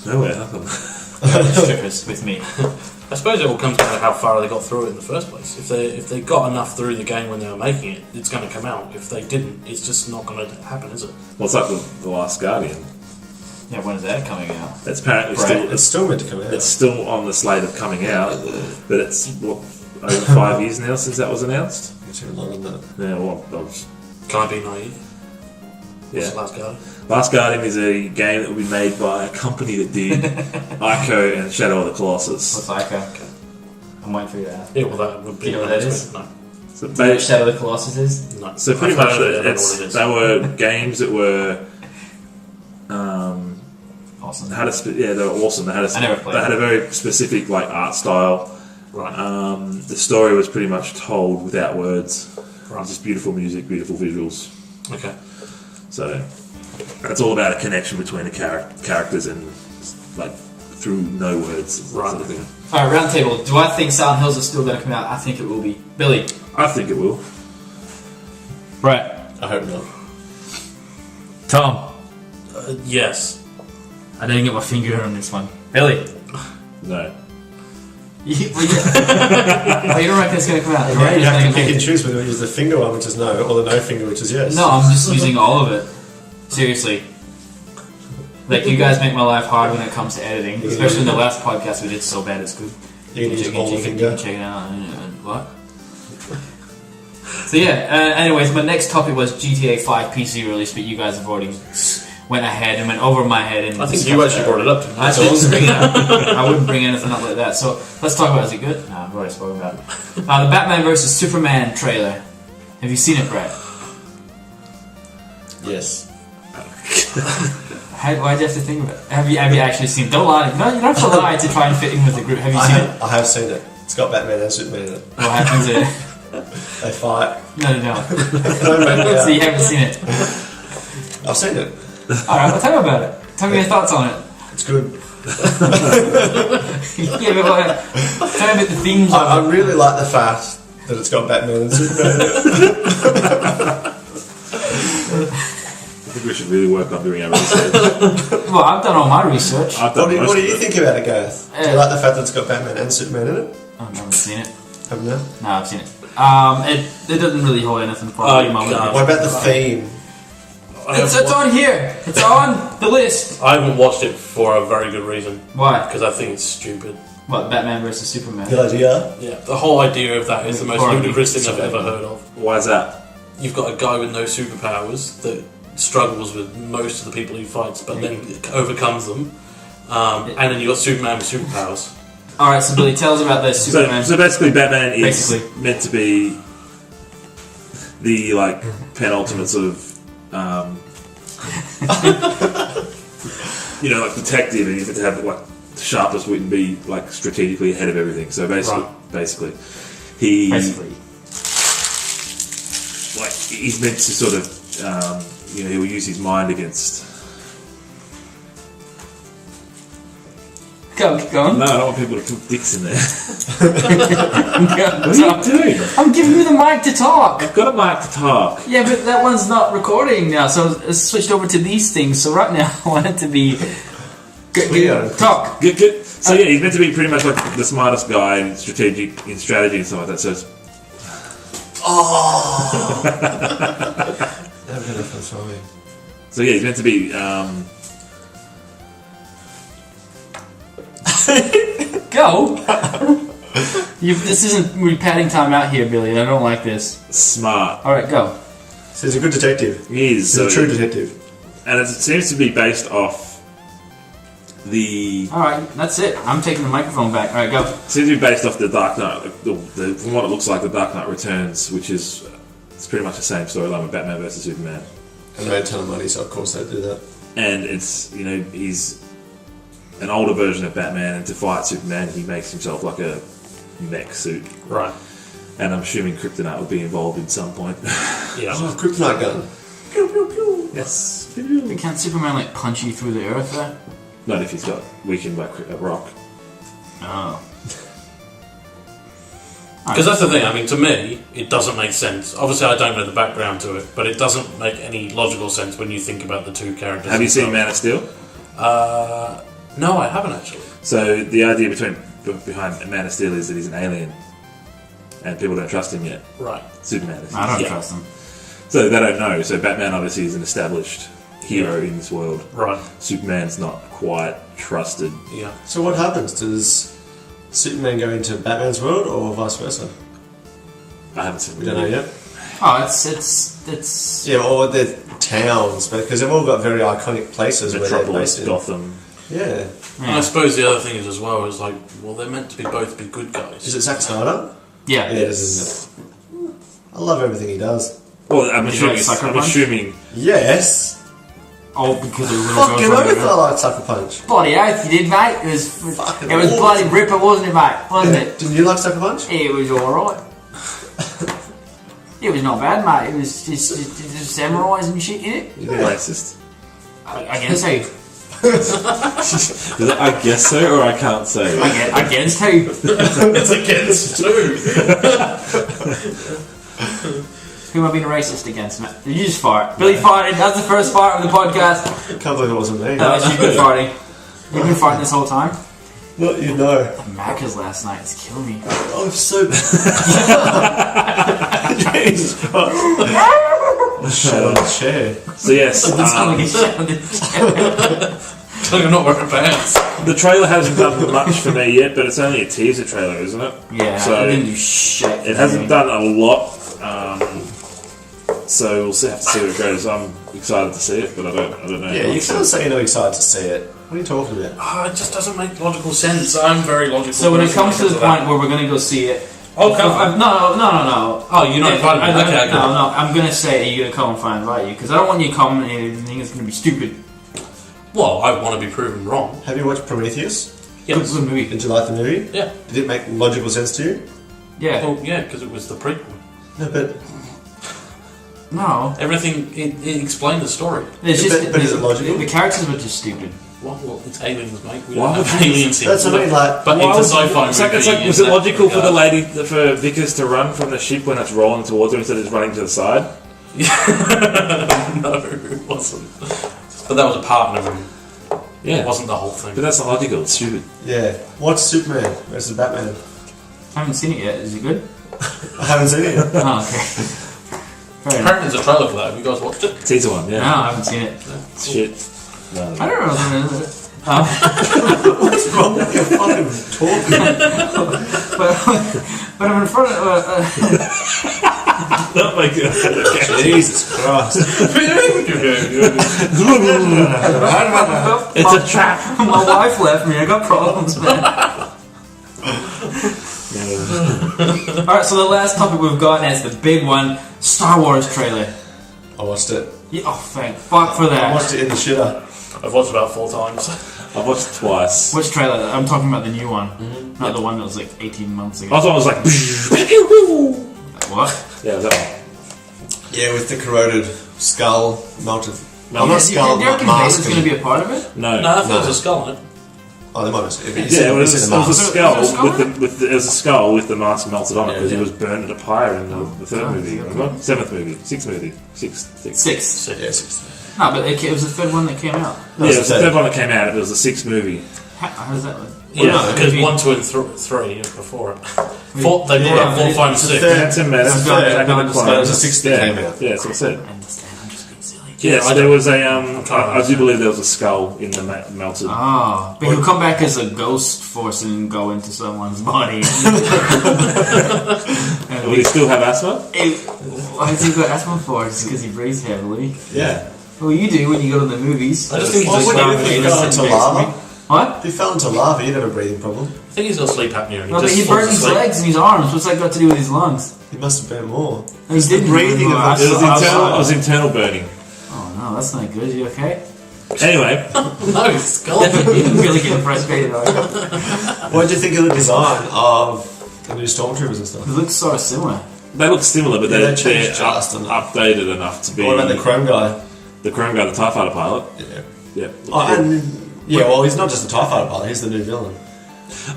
Nowhere, nothing. Strippers with me. I suppose it all comes down to how far they got through it in the first place. If they got enough through the game when they were making it, it's going to come out. If they didn't, it's just not going to happen, is it? Well, it's like the Last Guardian. Yeah, when is that coming out? It's apparently Right. It's still meant to come out. it's still on the slate of coming out, but it's what over 5 years now since that was announced. It's even longer than that. Yeah, well, I was, Can I be naive? What's yeah. the last guy? Last Guardian is a game that will be made by a company that did Ico and Shadow of the Colossus. What's Ica? I'm waiting for you to ask. Yeah, well, that would be. Do you know what that is? No. So, Do you know what Shadow of the Colossus is? No. so pretty I've much heard of it, I don't know what it is. they were games that were Awesome. they were awesome. They had I never played they had a very specific like art style. Right. The story was pretty much told without words. Right. Just beautiful music, beautiful visuals. Okay. So it's all about a connection between the characters and like through no words. Right. Sort of thing. Alright, round table. Do I think Silent Hills is still going to come out? I think it will be. Billy. I think it will. Right. I hope not. Tom. Yes. I didn't get my finger on this one. Billy. No. You don't reckon it's going to come out? You Right? have to pick and choose whether you use the finger one, which is no, or the no finger, which is yes. No, I'm just using all of it. Seriously. Like, you guys make my life hard when it comes to editing. Especially in the last podcast we did So Bad It's Good. You can use all the You finger. can check it out. What? So yeah, anyways, my next topic was GTA 5 PC release, but you guys have already went ahead and went over my head. And I think you actually brought it up. I didn't bring it up. I wouldn't bring anything up like that. So let's talk about it. Is it good? No, I've already spoken about it. The Batman vs Superman trailer. Have you seen it, Brett? Yes. Why do you have to think about it? Have you actually seen it? Don't lie. No, you don't have to lie to try and fit in with the group. Have you seen it? I have seen it. It's got Batman and Superman in it. What happens in it? They fight. No. So you haven't seen it. I've seen it. Alright, well, tell me about it. Tell me your thoughts on it. It's good. Yeah, but tell me about the themes of I really like the fact that it's got Batman and Superman in it. we should really work on doing our research. Well, I've done all my research. I've done What most do of you it. think about it, Gareth? Do you like the fact that it's got Batman and Superman in it? I haven't seen it. Haven't you? No, I've seen it. It doesn't really hold anything for me at the moment. God. What about the theme? It's on here. It's on the list. I haven't watched it for a very good reason. Why? Because I think it's stupid. What, Batman versus Superman? Good idea. Yeah, the whole idea of that is the most Horror. ludicrous thing I've ever heard of. Why is that? You've got a guy with no superpowers that struggles with most of the people he fights, but then overcomes them. And then you've got Superman with superpowers. Alright, so Billy, tell us about this Superman. So basically, Batman is Basically. meant to be the like penultimate sort of, like detective, and he's meant to have like the sharpest wit and be like strategically ahead of everything. So basically, he's meant to sort of, he will use his mind against. Go, keep going. No, I don't want people to put dicks in there. What What are you doing? I'm giving you the mic to talk. I've got a mic to talk. Yeah, but that one's not recording now, so it's switched over to these things. So right now, I want it to be. Talk. Good. So yeah, he's meant to be pretty much like the smartest guy in strategy and stuff like that. So it's, so yeah, he's meant to be. Go. This isn't we're padding time out here, Billy. I don't like this. Smart. All right, go. So he's a good detective. He is. He's a true detective. And it seems to be based off the. All right, that's it. I'm taking the microphone back. All right, go. It seems to be based off the Dark Knight. From what it looks like, the Dark Knight Returns, which is it's pretty much the same storyline with Batman versus Superman. And made a ton of money, so of course they do that. And it's he's an older version of Batman, and to fight Superman, he makes himself like a mech suit. Right. And I'm assuming Kryptonite will be involved at some point. Yeah. Oh, kryptonite gun. Pew, pew, pew. Yes. But can't Superman like punch you through the earth there? Not if he's got weakened by a rock. Oh. Because that's the thing, I mean, to me, it doesn't make sense. Obviously, I don't know the background to it, but it doesn't make any logical sense when you think about the two characters. Have you seen Man of Steel? No, I haven't actually. So the idea behind Man of Steel is that he's an alien, and people don't trust him yet. Right. Superman is. I don't trust him. So they don't know. So Batman obviously is an established hero in this world. Right. Superman's not quite trusted. Yeah. So what happens? Does Superman go into Batman's world or vice versa? I haven't seen. We don't know yet. Oh, it's. Yeah, or the towns, because they've all got very iconic places where they're Metropolis, based in. Gotham. Yeah. And I suppose the other thing is as well is like, well, they're meant to be both be good guys. Is it Zack Snyder? Yeah. Yeah, it is, isn't it? I love everything he does. Well, I'm Would you like assuming. Sucker I'm Punch? assuming. Yes. Oh, because it was Fucking oath I like Sucker Punch. Bloody oath you did, mate. It was Fucking it was awesome. bloody ripper, wasn't it, mate? Wasn't it? Didn't you like Sucker Punch? It was alright. It was not bad, mate. It was just samurais and shit in it. You're racist. I guess so. Is it I guess so or I can't say? I guess too. It's against two. Who am I being racist against, mate? You just fart. Billy farted. That's the first fart of the podcast. Can't believe it wasn't me. You've been farting. You've been farting this whole time. Not you know. Macca's last night. It's killing me. Oh, I'm so. Jesus. Shit on the chair. So yes, That's how we get shouted. I'm not wearing pants. the trailer hasn't done much for me yet, but it's only a teaser trailer, isn't it? Yeah, So it didn't do shit. it hasn't done a lot. So we'll have to see where it goes. I'm excited to see it, but I don't know. Yeah, you can't say you're not excited to see it. What are you talking about? Oh, it just doesn't make logical sense. I'm very logical. So when it person comes to the because of point where we're going to go see it... Oh, come No. Oh, you're not inviting me. Okay, No, I'm going to say, are you going to come if I invite you? Because I don't want you to come and you think it's going to be stupid. Well, I want to be proven wrong. Have you watched Prometheus? Yes. Good movie. Did you like the movie? Yeah. Did it make logical sense to you? Yeah. Well, yeah, because it was the prequel. No, but No. Everything, it explained the story. It's just, but is it logical? The characters were just stupid. Well, it's aliens, mate. We Why don't would have you- aliens here. that's what I mean, like, But Why it's a would- sci-fi it's like, movie. was it logical for the lady, for Vickers to run from the ship when it's rolling towards her instead of just running to the side? No, it wasn't. But that was a part of him. Yeah. It wasn't the whole thing. But that's not logical. It's stupid. Yeah. What's Superman versus Batman? I haven't seen it yet. Is it good? I haven't seen it yet. Oh, okay. Fair enough. Apparently there's a trailer for that. Have you guys watched it? Teaser one, yeah. No, I haven't seen it. Shit. No. I don't know. What's wrong with your fucking talking? But I'm in front of. Oh my god. Jesus Christ. It's a trap. My wife left me. I got problems, man. Alright, so the last topic we've got is the big one, Star Wars trailer. I watched it. Yeah, oh, thank fuck for I that. watched it in the shitter. I've watched it about 4 times. I've watched it twice. Which trailer? I'm talking about the new one, not the one that was like 18 months ago. I thought it was like. What? Yeah, was that one? Yeah, with the corroded skull melted. No, not Do you skull, not reckon mask. Vader's going to be a part of it? No. No, I thought it was a skull in it. Oh, they might have. Yeah, it was a skull Was there a skull with it was a skull with the mask melted on it Yeah, because yeah. he was burned at a pyre in the third Oh, movie. okay. Remember? 7th movie, 6th movie, 6th. 6. Yeah, 6. No, but it was the third one that came out. Yeah, it was the third one that came out. It was the 6th movie. How does that look? Yeah, Well, no, because it'd be- 1, 2, and 3 before it. They brought out 4, 5, and 6. That's a mess. That's not- fair. not But it was a 6 that came out. Yeah, that's what I said. I understand, I'm just being silly. Yes, I there don't- was a. trying I do believe there was a skull in the melted. Ah, but he'll come back as a ghost force and go into someone's body. Will he still have asthma? Why does he got asthma for? It's because he breathes heavily. Yeah. Well, you do when you go to the movies. I just think Well, he's what do you got think he sleep fell into apnea. lava? What? If he fell into lava, he'd have a breathing problem. I think he's got sleep apnea. And No, but just he falls burned his asleep. legs and his arms. What's that got to do with his lungs? He must have been more. No, he didn't. breathing of It was internal burning. Oh no, that's not good. You okay? Anyway, No, it's skull. You're really getting frustrated. Are you? What did you think of the design of the new stormtroopers and It stuff? looks sort of similar. they look similar, but Yeah, they're, they changed just enough. updated enough to be. What about the Chrome guy? the Chrome guy, the TIE Fighter pilot? Yeah. Yeah. Oh, and well, he's not just a TIE fighter pilot. He's the new villain.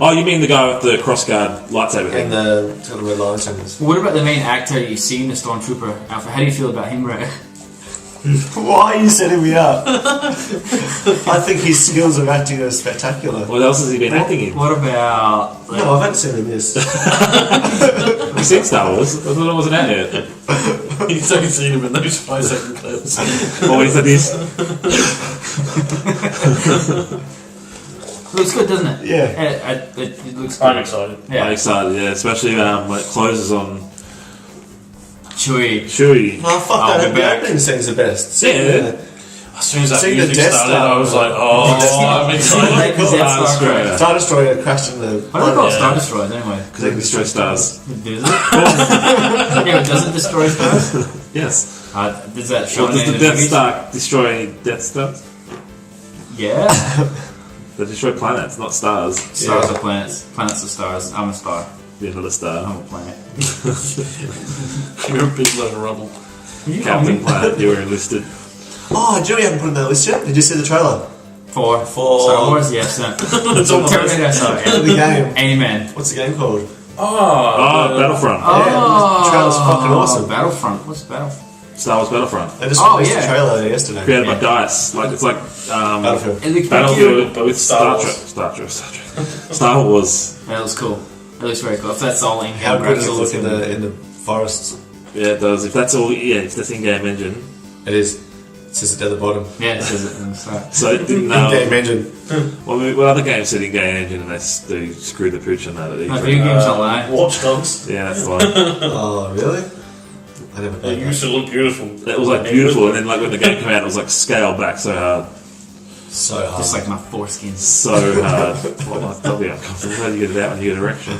Oh, you mean the guy with the crossguard lightsaber thing? And the got the red lightsabers. What about the main actor you see in the Stormtrooper outfit? How do you feel about him, right? Why are you setting me up? I think his skills of acting are spectacular. What else has he been acting in? What about? Like, No, I haven't seen him this. Have you seen Star Wars? I thought it wasn't out yet. He's only seen him in those 5-second clips. Or when he said this. looks good, doesn't it? Yeah. It looks good. I'm excited. Yeah. I'm excited, yeah, especially when it closes on Chewie. Chewie. Oh, fuck I'll that. be The back. opening scene's the best. Yeah. As soon as that Seeing the music Death started, Star. I was like, oh, I'm excited. Like the Death Star Star crash. Star Destroyer crashed in the... Why do they call it Yeah. Star Destroyers anyway? Because they can destroy stars. Does it? Yeah, but does it destroy stars? Yes. Does that show Well, does in the the Death movies? Star destroy any Death Stars? Yeah. They destroy planets, not stars. Stars are planets. Planets are stars. I'm a star. You're not a star. I'm a planet. You're a big load of rubble. You Captain Planet, you were enlisted. Oh, Joey, you haven't put him on that list yet? Did you see the trailer? For Star Wars? Yes. No. It's on the list. Terminator. Sorry. The game. Amen. What's the game called? Oh, Battlefront. Yeah, the trailer's fucking awesome. Battlefront. What's Battlefront? Star Wars Battlefront. They just Oh, released yeah. the trailer yesterday. Created by Yeah. DICE. Like, it's like Battlefield. It looks pretty cute. Battlefield, but with Star Star Wars. Trek. Star Wars. That looks cool. It looks very cool. If that's all in How good does it look in the forests? Yeah, it does. If that's all, yeah, if that's in-game engine. It is. It says it at the bottom. Yeah, it says it in the start. So it didn't In-game engine. Well, other games said in-game engine and they screwed the pooch on that. At No, E3. video games don't lie. Watch Dogs. Yeah, that's the one. Oh, really? I never It played used that. to look beautiful. It was like beautiful, and then like when the game came out, it was like scaled back so hard, So hard. Just like my foreskins. so hard. Well, like, that'll be uncomfortable. How do you get it out when you get an erection?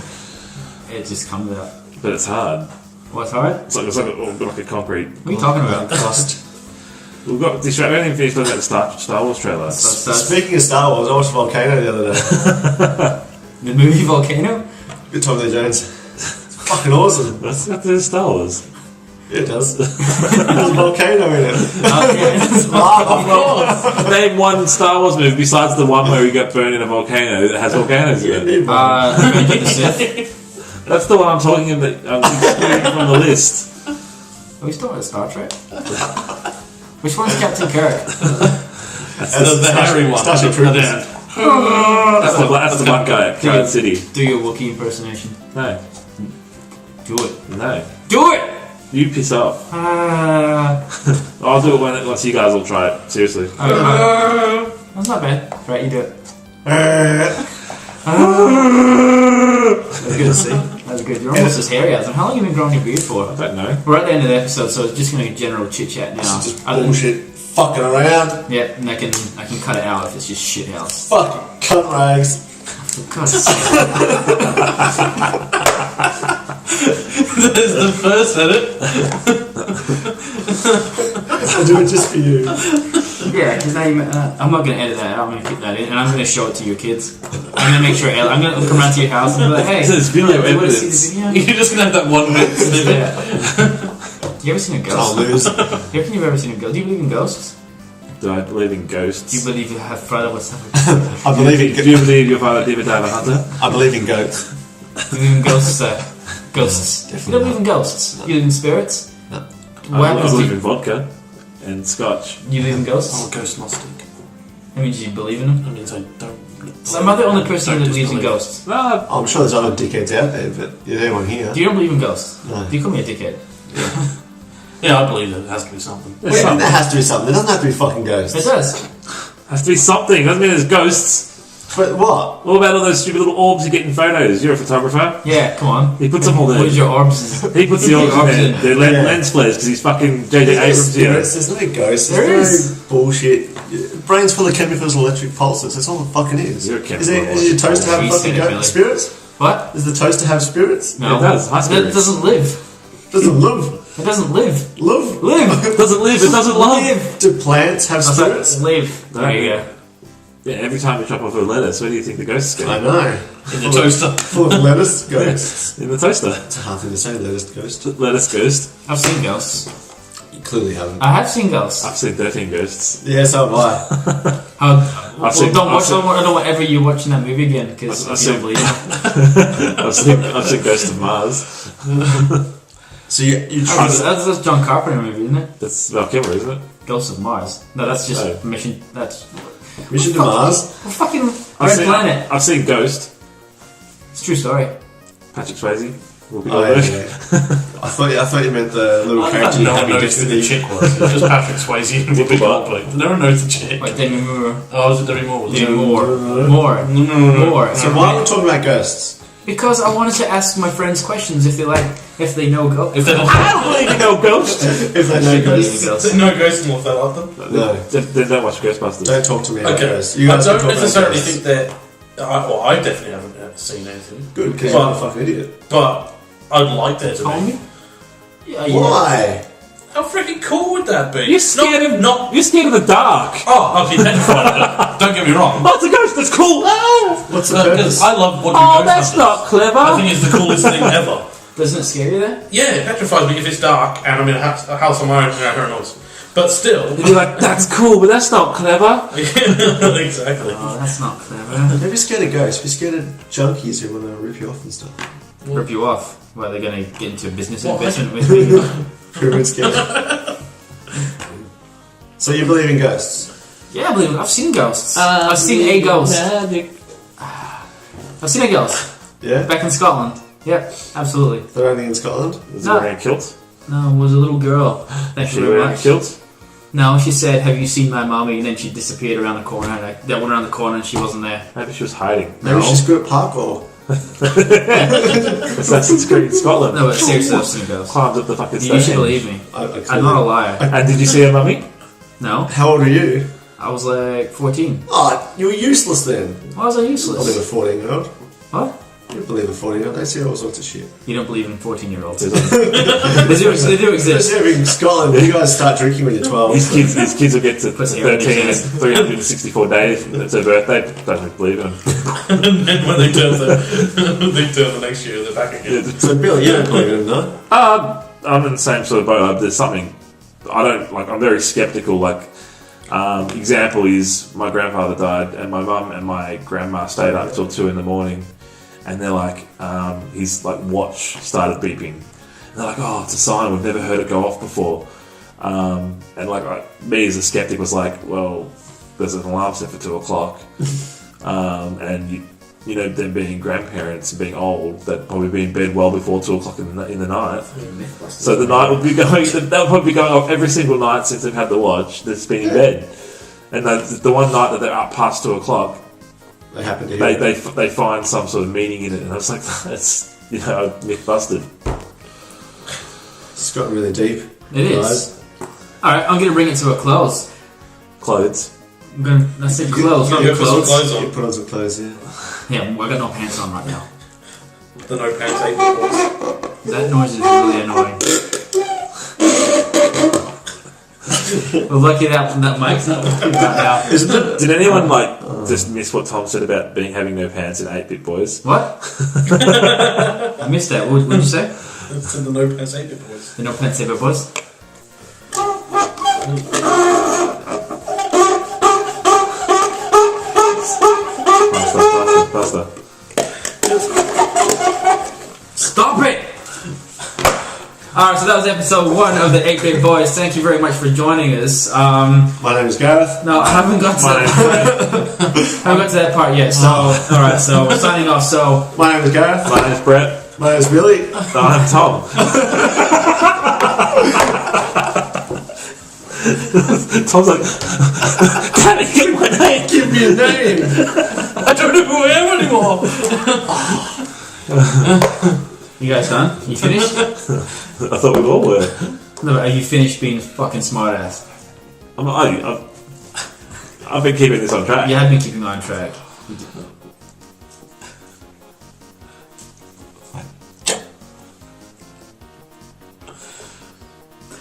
It just comes out. But it's hard. What's hard? It's like a concrete. What are you talking about? Crust. We've got distracted. We haven't even finished looking at the Star Wars trailer. Speaking of Star Wars, I watched Volcano the other day. The movie Volcano? Good Tommy Lee Jones. It's fucking awesome. That's got to do with Star Wars. Yeah, it does. There's a volcano in it. Name one Star Wars movie besides the one where he got burned in a volcano that has volcanoes in it. Revenge of the Sith. That's the one I'm talking about. I'm excluding from the list. Are we still at Star Trek? Which one's Captain Kirk? That's the Harry one. Starship Troopers. That's the black guy at Cloud City. Do your Wookiee impersonation. No. Do it. No. Do it! You piss off. I'll do it once you guys all try it. Seriously. That's not bad. Right, you do it. That's good to see. That's good. You're almost as hairy as him. How long have you been growing your beard for? I don't know. We're at the end of the episode, so it's just going to be general chit chat now. It's just bullshit. Fucking around. Yeah, and I can cut it out if it's just shit house. Fucking cunt rags. For God's sake. There's the first edit. I'll do it just for you. Yeah, because now I'm not going to edit that out. I'm going to keep that in, and I'm going to show it to your kids. I'm going to make sure. I'm going to come around to your house and be like, hey, There's video you want to see evidence. the video? You're just gonna have that 1 minute snippet. Yeah. You ever seen a I'll ghost? lose. You reckon you've ever seen a ghost? Do you believe in ghosts? Do I believe in ghosts? Do you believe you have father with something? I believe in. Do you believe your father David Diver Hunter? I believe in goats. You believe in ghosts, ghosts. You don't believe in ghosts? You believe in spirits? No. What I happens believe to in vodka and scotch. you? Believe in ghosts? I'm a ghost gnostic. That means you believe in them? That means I don't. So am I the only person Don't that believes in disbelieve. ghosts? Well, I'm sure there's other dickheads out there, but there's anyone here. You don't believe in ghosts? No. Do you call me a dickhead? Yeah, I believe there has to be something. What do you mean there has to be something? There doesn't have to be fucking ghosts. It does. has to be something. Doesn't mean there's ghosts. But what? What about all those stupid little orbs you get in photos? You're a photographer. Yeah, come on. He puts them all What there. is your orbs? He puts the orbs in there. They're Yeah. lens flares because he's fucking J.J. There's Abrams here. spirits, there's no ghosts. There There's is. no bullshit. Brain's full of chemicals and electric pulses. That's all it fucking is. You're a chemical Is your toast to have He fucking said it, Billy. spirits? What? Is the toast to have spirits? No. It does. High It spirits. doesn't live. Doesn't live. It doesn't live. Live. Live. It doesn't live. It doesn't love. Live. Do plants have spirits? Live. There you go. Yeah, every time you chop off a lettuce, where do you think the ghosts go? I know. In the toaster. Full of lettuce ghosts. In the toaster. It's a hard thing to say, lettuce ghost. Lettuce ghost. I've seen ghosts. You clearly haven't. I have seen ghosts. I've seen 13 ghosts. Yeah, so have I. Well, seen- don't I've watch seen- don't whatever you're watching that movie again because I've you don't seen- believe it. I've seen Ghost of Mars. So you That's John Carpenter movie, isn't it? That's Val Kilmer, isn't it? Ghosts of Mars. No, that's just Oh. Mission. That's Mission to Mars. fucking I've Red seen, Planet. I've seen Ghost. It's a true story. Patrick Swayze. Whoopi Oh, Goldberg. yeah. I thought you meant the little character you No had one in knows who the Destiny. chick was. It was just Patrick Swayze and Whoopi Goldberg. No one knows the chick. Like Demi Moore. Oh, was it Demi Moore? Was it? Demi Moore. More. So why are we talking about ghosts? Because I wanted to ask my friends questions if they know ghosts. If they're not, I don't believe in no ghosts. If they know ghosts. there's no ghosts in what they like them. No. They don't watch Ghostbusters. Don't talk to me about Okay, ghosts. You I guys don't can talk about necessarily ghosts. think that. I definitely haven't seen anything. Good, because Well, you're a fucking idiot. But I'd like there to Call be. me? Yeah. Why? How freaking cool would that be? You're scared of not. You're scared of the dark. Oh, I'll be petrified of it. Don't get me wrong. Oh, it's a ghost. That's cool. Oh, What's the Because purpose? I love watching oh ghost that's hunters. not clever. I think it's the coolest thing ever. Doesn't it scare you then? Yeah, it petrifies me if it's dark and I'm in a house on my own and I hear a noise. But still, You'd be like, that's cool, but that's not clever. exactly. Oh, that's not clever. Don't be scared of ghosts. Be scared of junkies who want to rip you off and stuff. Rip you off. Well, they're going to get into a business What? investment with me. Pyramid scheme. So you believe in ghosts? Yeah, I believe it. I've seen ghosts. I've seen a ghost. I've seen a ghost. Yeah? Back in Scotland. Yep, absolutely. They're only in Scotland? Is No. it wearing a kilt? No, it was a little girl. Thank She you very wearing a much. kilt? No, she said, "Have you seen my mommy?" And then she disappeared around the corner. And I went around the corner and she wasn't there. Maybe she was hiding. Maybe she's good at parkour. Assassin's Creed Scotland. No, but seriously, I've seen a ghost. Climbed up the fucking You should stage. believe me. I I'm not a liar. And did you see her mummy? No, How old are you? I was like 14. Oh, you were useless then. Why was I I believe useless? a 14-year-old. What? You believe a 14-year-old. They see all sorts of shit. You don't believe in 14-year-olds? His They do exist. Especially in Scotland, you guys start drinking when you're 12. kids will get to Pussy 13 and ass. 364 days. It's her birthday. Don't believe in them. And then when they turn the next year, they're back again. So Billy, you don't believe in them, no? I'm in the same sort of boat. There's something I don't like. I'm very skeptical. Like, example is my grandfather died, and my mum and my grandma stayed up till 2 in the morning, and they're like, his like watch started beeping, And they're like, oh, it's a sign, we've never heard it go off before. And me as a skeptic was like, well, there's an alarm set for 2 o'clock. And them being grandparents and being old, they'd probably be in bed well before 2 o'clock in the night. So the night would be going, that would probably be going off every single night since they've had the watch that's been in bed. And the one night that they're up past 2 o'clock, they happen to hear they find some sort of meaning in it. And I was like, that's, myth busted. It's gotten really deep. It is. Alright, I'm going to bring it to a close. Clothes. I said clothes, not clothes. You put on some clothes, yeah. Yeah, I got no pants on right now. The no pants 8-bit boys. That noise is really annoying. We're lucky that mic's not out. Did anyone just miss what Tom said about having no pants in 8-bit boys? What? I missed that. What did you say? It's the no pants 8-bit boys. The no pants 8-bit boys? Faster. Stop it! Alright, so that was episode 1 of the 8-Bit Boys. Thank you very much for joining us. My name is Gareth. No, I haven't got to that part. I haven't got to that part yet. So, alright, so we're signing off. So, My name is Gareth. My name's Brett. My name is Billy. I'm Tom. Tom's like, Daddy, give my name. Give me a name. I don't know who I am anymore. You guys done? You finished? I thought we all were. No, are you finished being a fucking smartass? I've been keeping this on track. You have been keeping on track.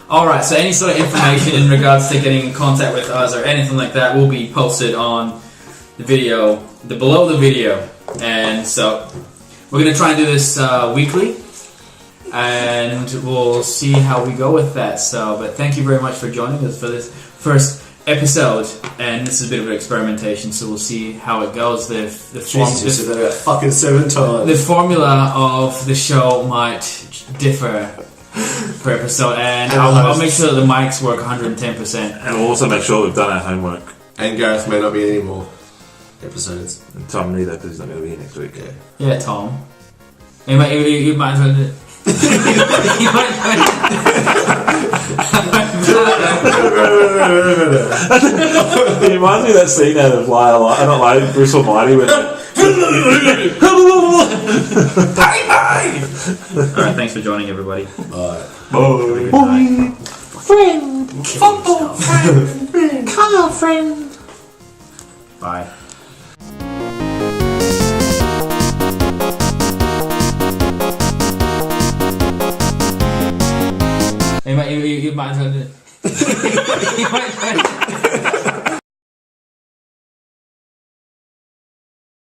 Alright, so any sort of information in regards to getting in contact with us or anything like that will be posted on the video, below the video. And so, we're going to try and do this weekly. And we'll see how we go with that. So, but thank you very much for joining us for this first episode. And this is a bit of an experimentation, so we'll see how it goes. Jesus, you said that about fucking 7 times. The formula of the show might differ per episode, and I'll make sure that the mics work 110%. And we'll also make sure we've done our homework. And Gareth may not be any more episodes. And Tom neither, because he's not going to be here next week. Yeah, Tom. You might you might as well. It reminds me of that scene out of Bruce Almighty when Alright, thanks for joining, everybody. Bye. Bye. Friend, football friend, car friend. Bye. You might as well.